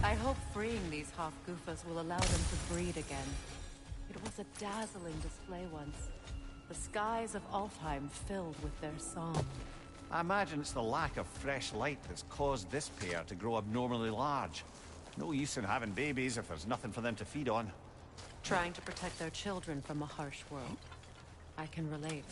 I hope freeing these half-goofers will allow them to breed again. It was a dazzling display once. The skies of Alfheim filled with their song. I imagine it's the lack of fresh light that's caused this pair to grow abnormally large. No use in having babies if there's nothing for them to feed on. Trying to protect their children from a harsh world. I can relate.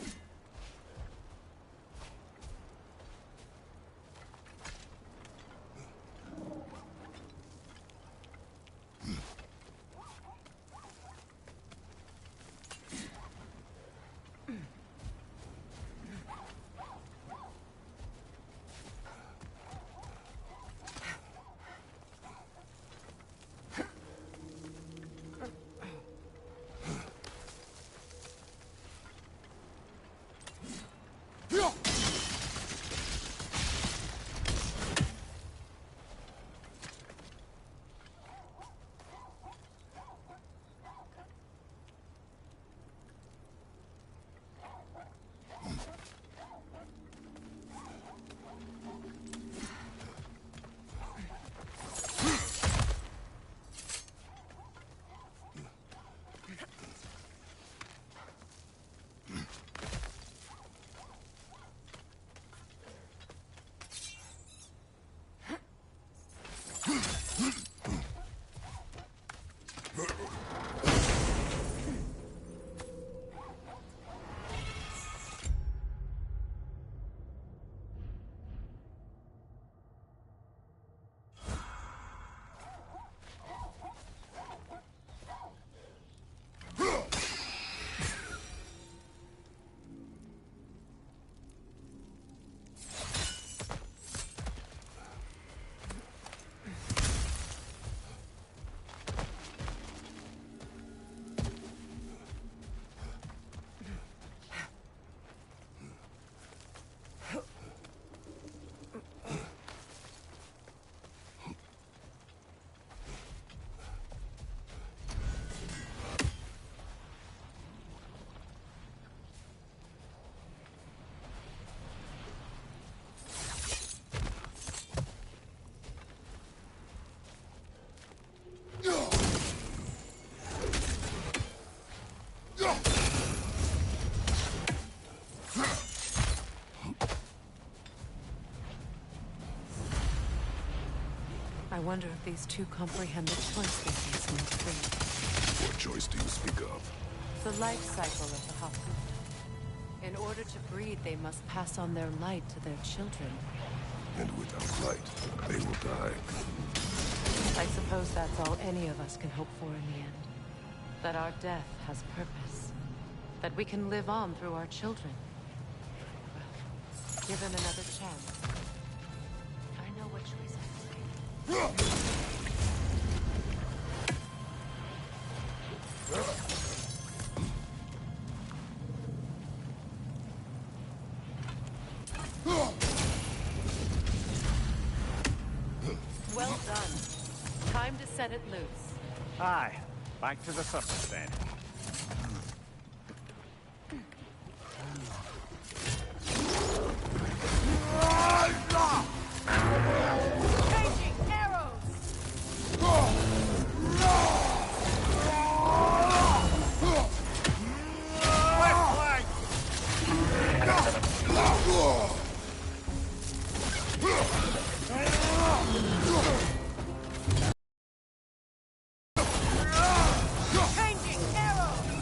wonder if these two comprehend the choice they face when free. What choice do you speak of? The life cycle of the Haku. In order to breed, they must pass on their light to their children. And without light, they will die. I suppose that's all any of us can hope for in the end. That our death has purpose. That we can live on through our children. Well, given another chance, I know what choice I will make. Well done. Time to set it loose. Aye. Back to the surface then. Changing arrows! Changing arrows!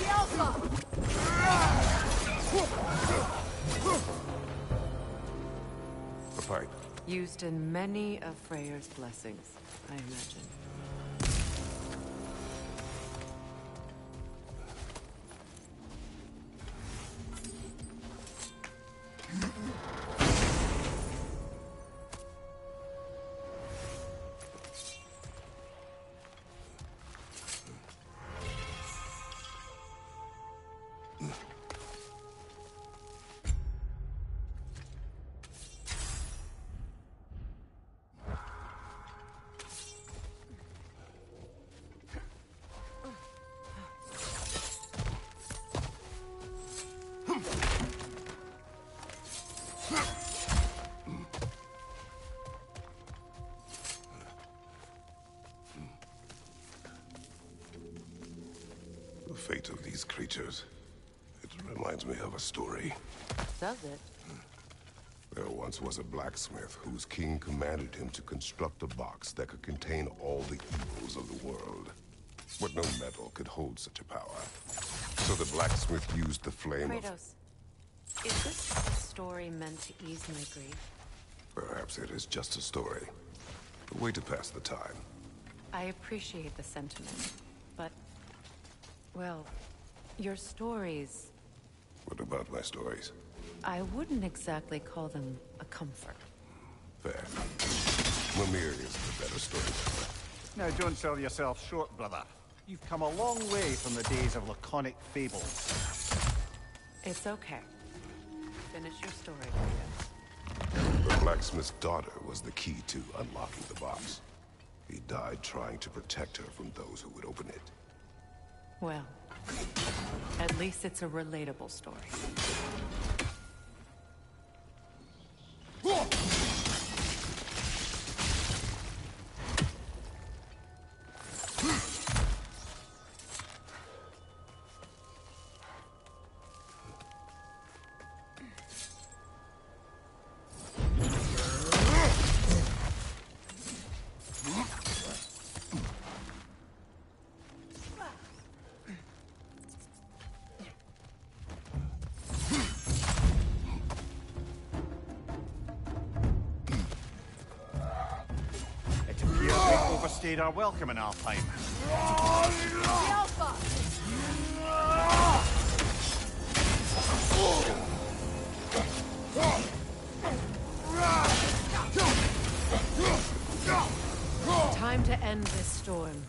The Alpha! The pipe. Used in many of Freyr's blessings, I imagine. The fate of these creatures. It reminds me of a story. Does it? There once was a blacksmith whose king commanded him to construct a box that could contain all the evils of the world. But no metal could hold such a power. So the blacksmith used the flame of... Kratos, is this a story meant to ease my grief? Perhaps it is just a story. A way to pass the time. I appreciate the sentiment, but... well, your stories... What about my stories? I wouldn't exactly call them a comfort. Fair. Mimir is the better storyteller. Now don't sell yourself short, brother. You've come a long way from the days of laconic fables. It's okay. Finish your story, Kratos. The blacksmith's daughter was the key to unlocking the box. He died trying to protect her from those who would open it. Well, at least it's a relatable story. It appears we've overstayed our welcome in Alpine. The Alpha! Time to end this storm.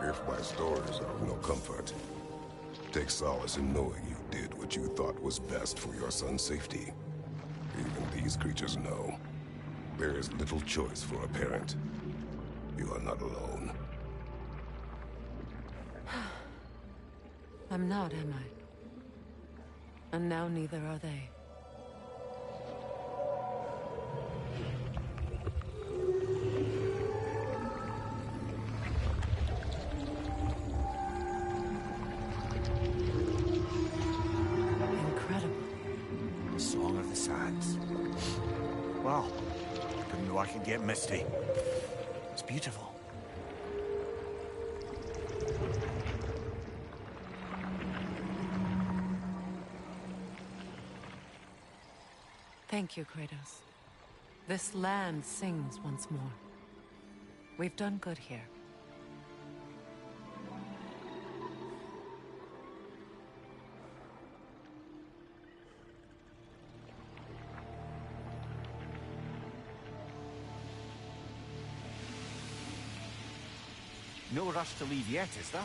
If my stories are of no comfort, take solace in knowing you did what you thought was best for your son's safety. Even these creatures know. There is little choice for a parent. You are not alone. I'm not, am I? And now neither are they. Incredible. The Song of the Sands. Well, I didn't know I could get misty. It's beautiful. Thank you, Kratos. This land sings once more. We've done good here. No rush to leave yet, is there?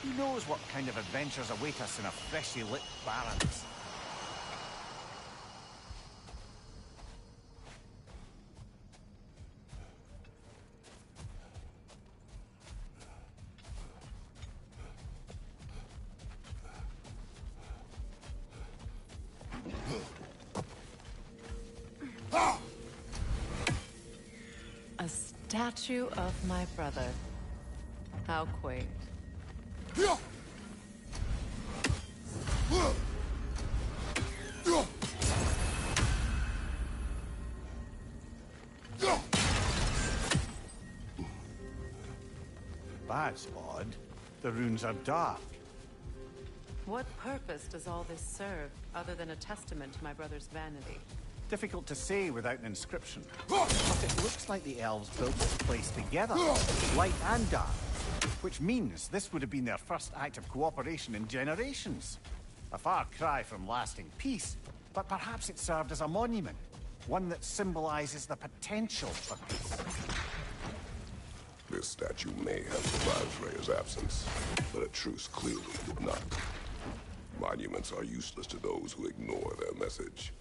Who knows what kind of adventures await us in a freshly lit barrens? A statue of my brother. How quaint. That's odd. The runes are dark. What purpose does all this serve, other than a testament to my brother's vanity? Difficult to say without an inscription. But it looks like the elves built this place together, light and dark. Which means this would have been their first act of cooperation in generations. A far cry from lasting peace, but perhaps it served as a monument. One that symbolizes the potential for peace. This statue may have survived Freya's absence, but a truce clearly did not. Monuments are useless to those who ignore their message.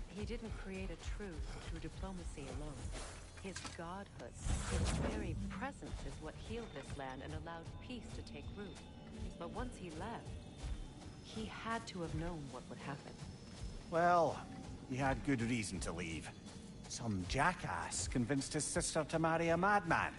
He didn't create a truce through diplomacy alone. His godhood, his very presence is what healed this land and allowed peace to take root. But once he left, he had to have known what would happen. Well, he had good reason to leave. Some jackass convinced his sister to marry a madman.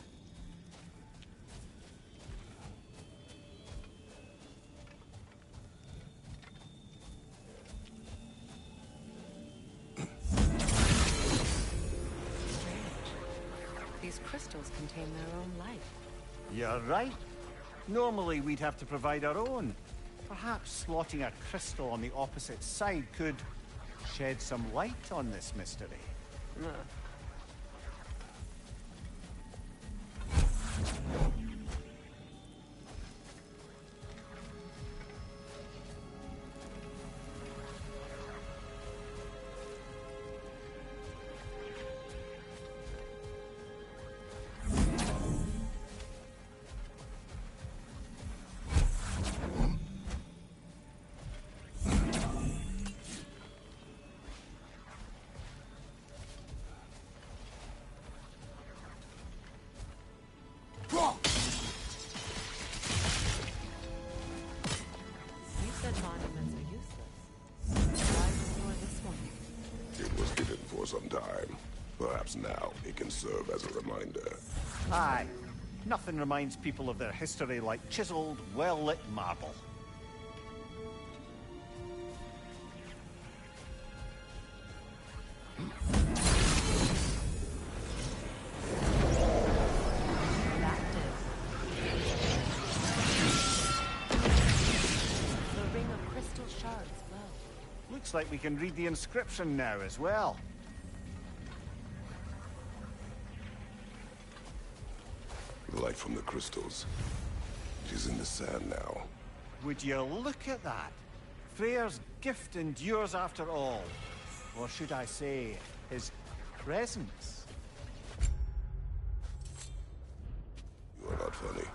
These crystals contain their own life. You're right. Normally we'd have to provide our own. Perhaps slotting a crystal on the opposite side could shed some light on this mystery. You said monuments are useless. Why ignore this one? It was hidden for some time. Perhaps now it can serve as a reminder. Aye. Nothing reminds people of their history like chiseled, well-lit marble. That did. Looks like we can read the inscription now as well. The light from the crystals. It is in the sand now. Would you look at that? Freyr's gift endures after all. Or should I say, his presence? You are not funny.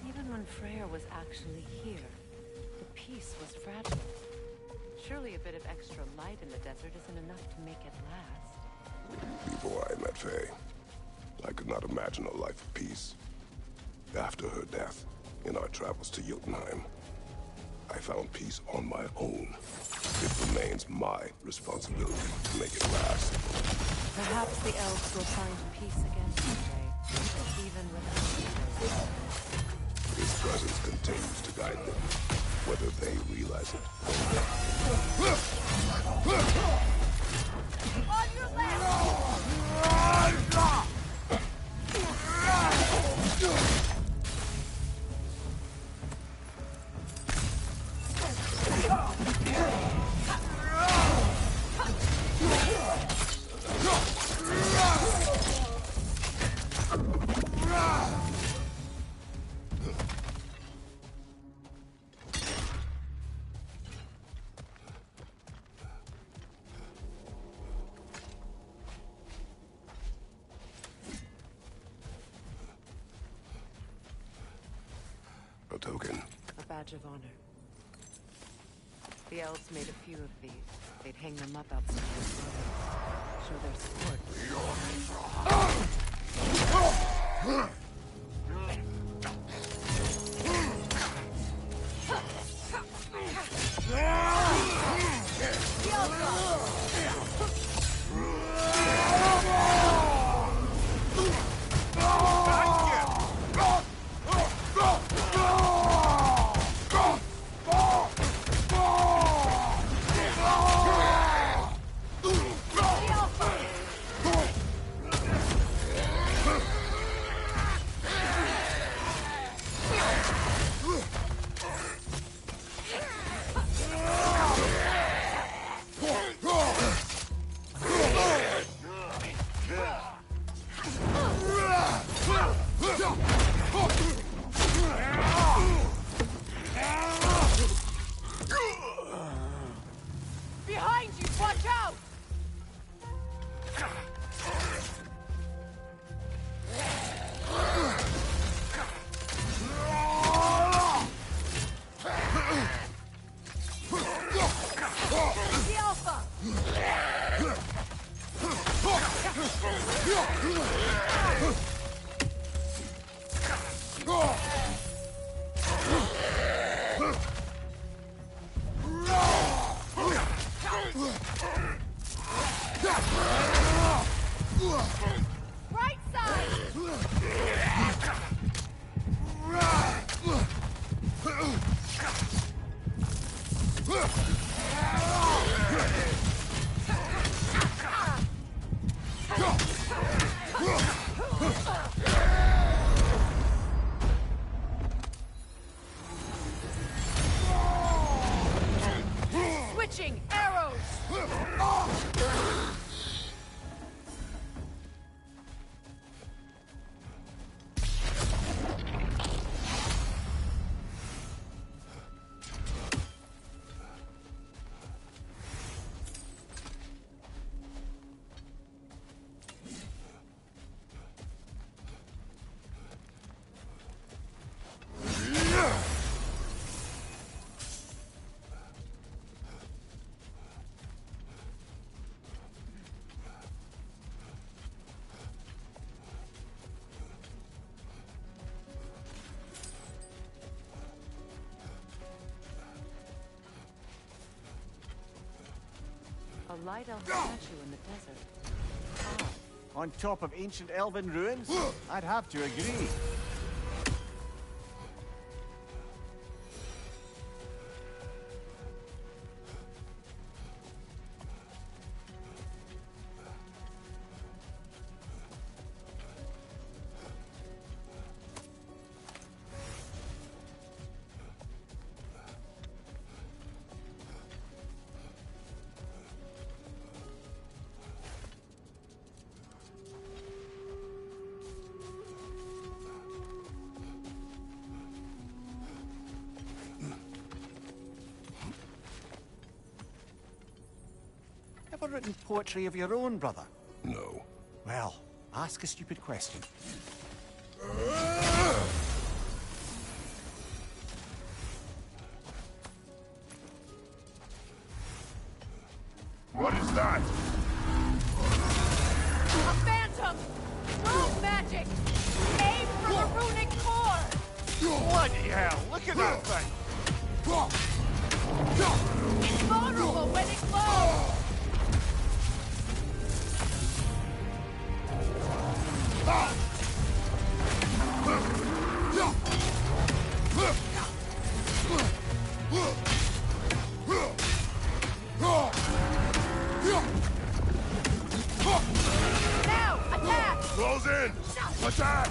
Even when Freyr was actually here, the peace was fragile. Surely a bit of extra light in the desert isn't enough to make it last. Before I met Faye, I could not imagine a life of peace. After her death, in our travels to Jotunheim, I found peace on my own. It remains my responsibility to make it last. Perhaps the elves will find peace again someday, even without us. His presence continues to guide them, whether they realize it On your left! a token. A badge of honor. The elves made a few of these. They'd hang them up outside the dwellings. Show their support. Behind you! Watch out! The Alpha! Right side! Switching arrows! A light elf statue in the desert. On top of ancient elven ruins? I'd have to agree. Ever written poetry of your own, brother? No. Well, ask a stupid question. What is that? A phantom! Rune magic! Came from a runic core! Bloody hell, look at that thing! It's vulnerable when it glows! Now, attack! Close in! Attack!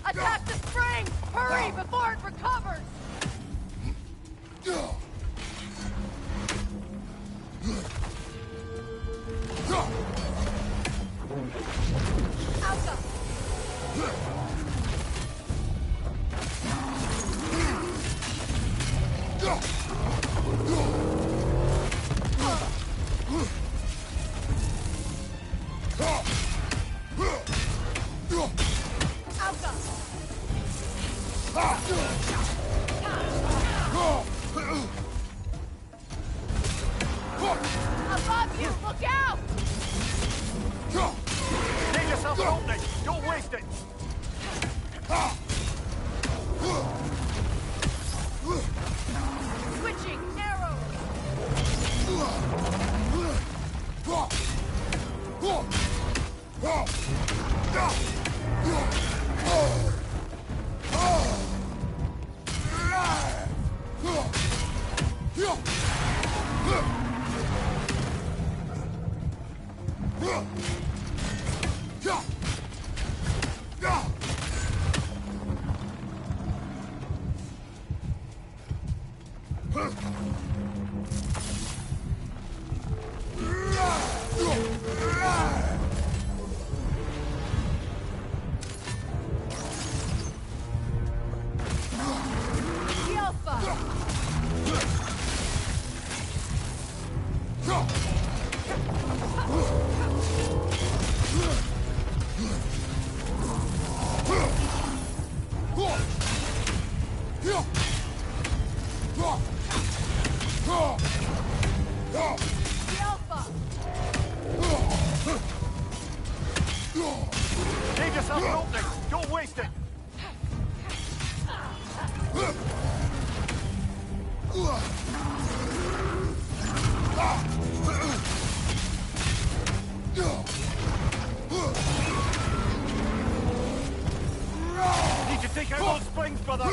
Attack the spring! Hurry before it recovers! Alka! Alka! Above you! Look out! Make yourself an opening! Don't waste it! Switching arrows! Make yourself an opening! Don't waste it! Need to take out those springs, brother!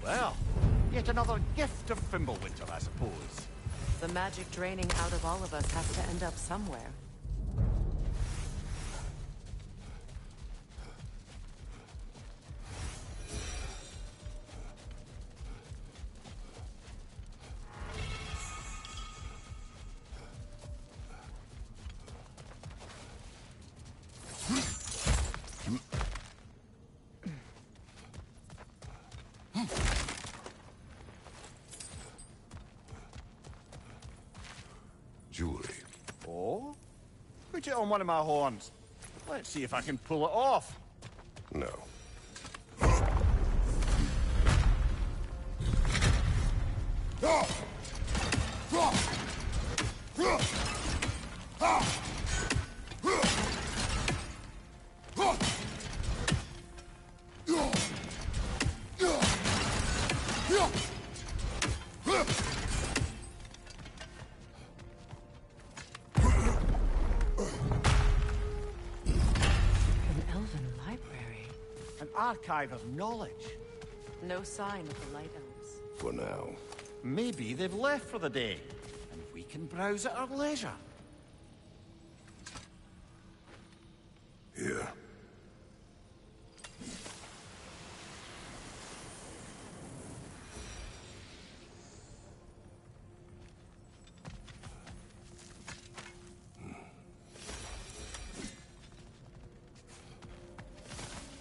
Well, yet another gift of Fimbulwinter, I suppose. The magic draining out of all of us has to end up somewhere. Jewelry. Oh? Put it on one of my horns. Let's see if I can pull it off. No. An elven library. An archive of knowledge. No sign of the Light Elves. For now. Maybe they've left for the day, and we can browse at our leisure. Here.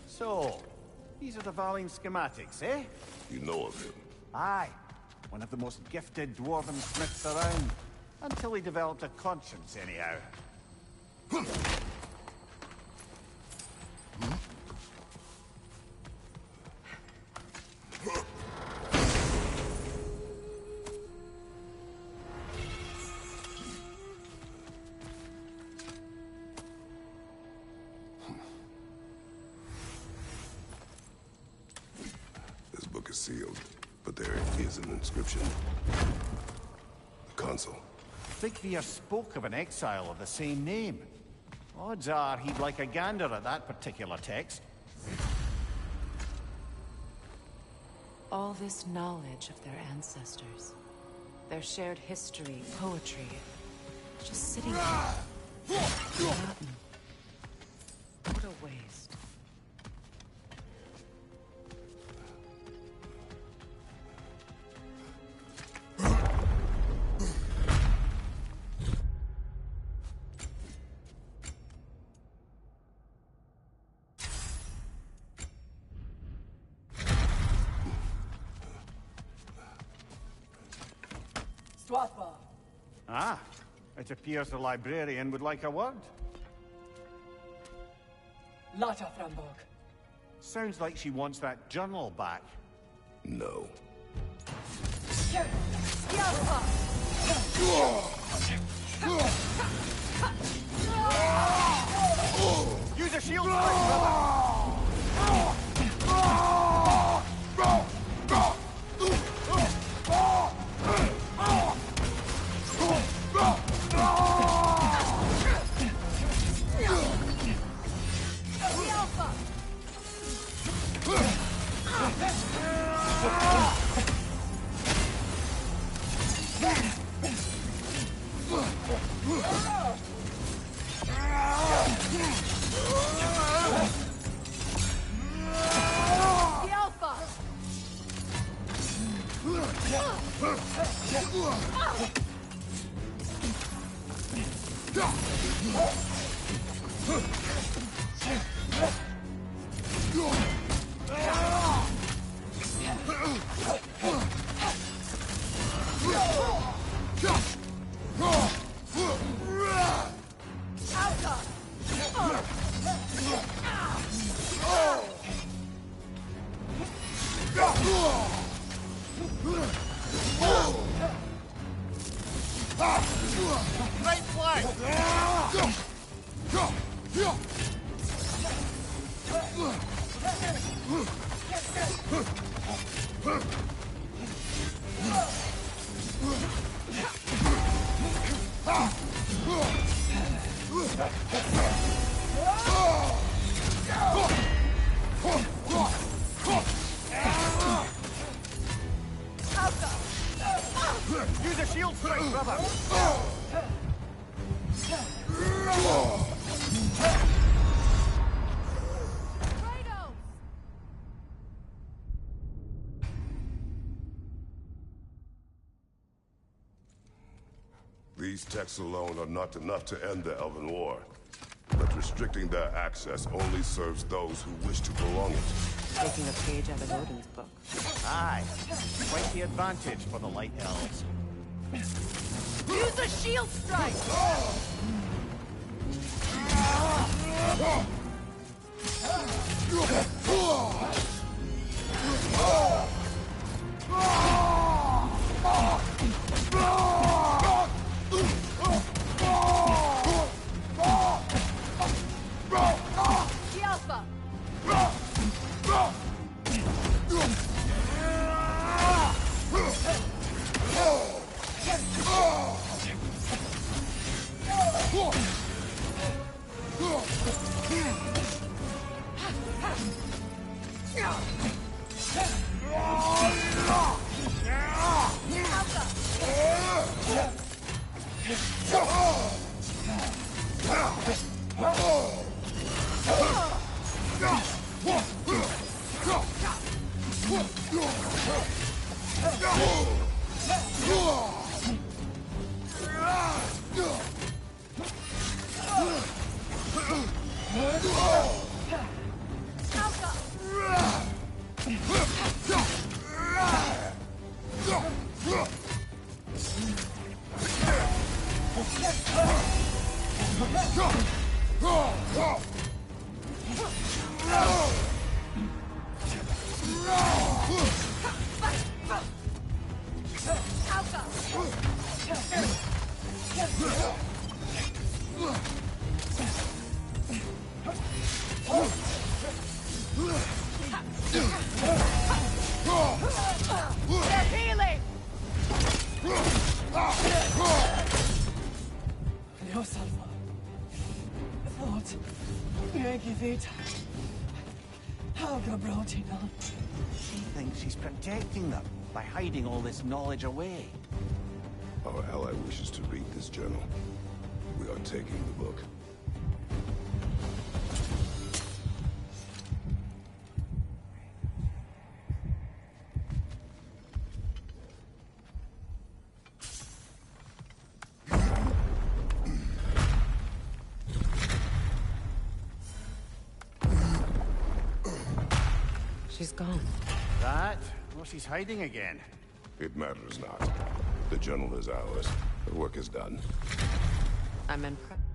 So, these are the Valine schematics, eh? You know of him. Aye. One of the most gifted dwarven smiths around. Until he developed a conscience, anyhow. This book is sealed, but there is an inscription. The consul. Thigvir spoke of an exile of the same name. Odds are he'd like a gander at that particular text. All this knowledge of their ancestors, their shared history, poetry, just sitting here, forgotten. What a waste. Ah, it appears the librarian would like a word. Lata Framborg. Sounds like she wants that journal back. No. Use a shield strike, brother! Right flank! Use a shield strike, brother! These texts alone are not enough to end the Elven War. But restricting their access only serves those who wish to prolong it. Taking a page out of Odin's book. Aye. Quite the advantage for the Light Elves. Use a shield strike! They're healing! Io salvo. Förlåt. Jag är vita. Helga Brotina. She thinks she's protecting them by hiding all this knowledge away. Our ally wishes to read this journal. We are taking the book. She's gone. That? Well, she's hiding again. It matters not. The journal is ours. The work is done. I'm impressed.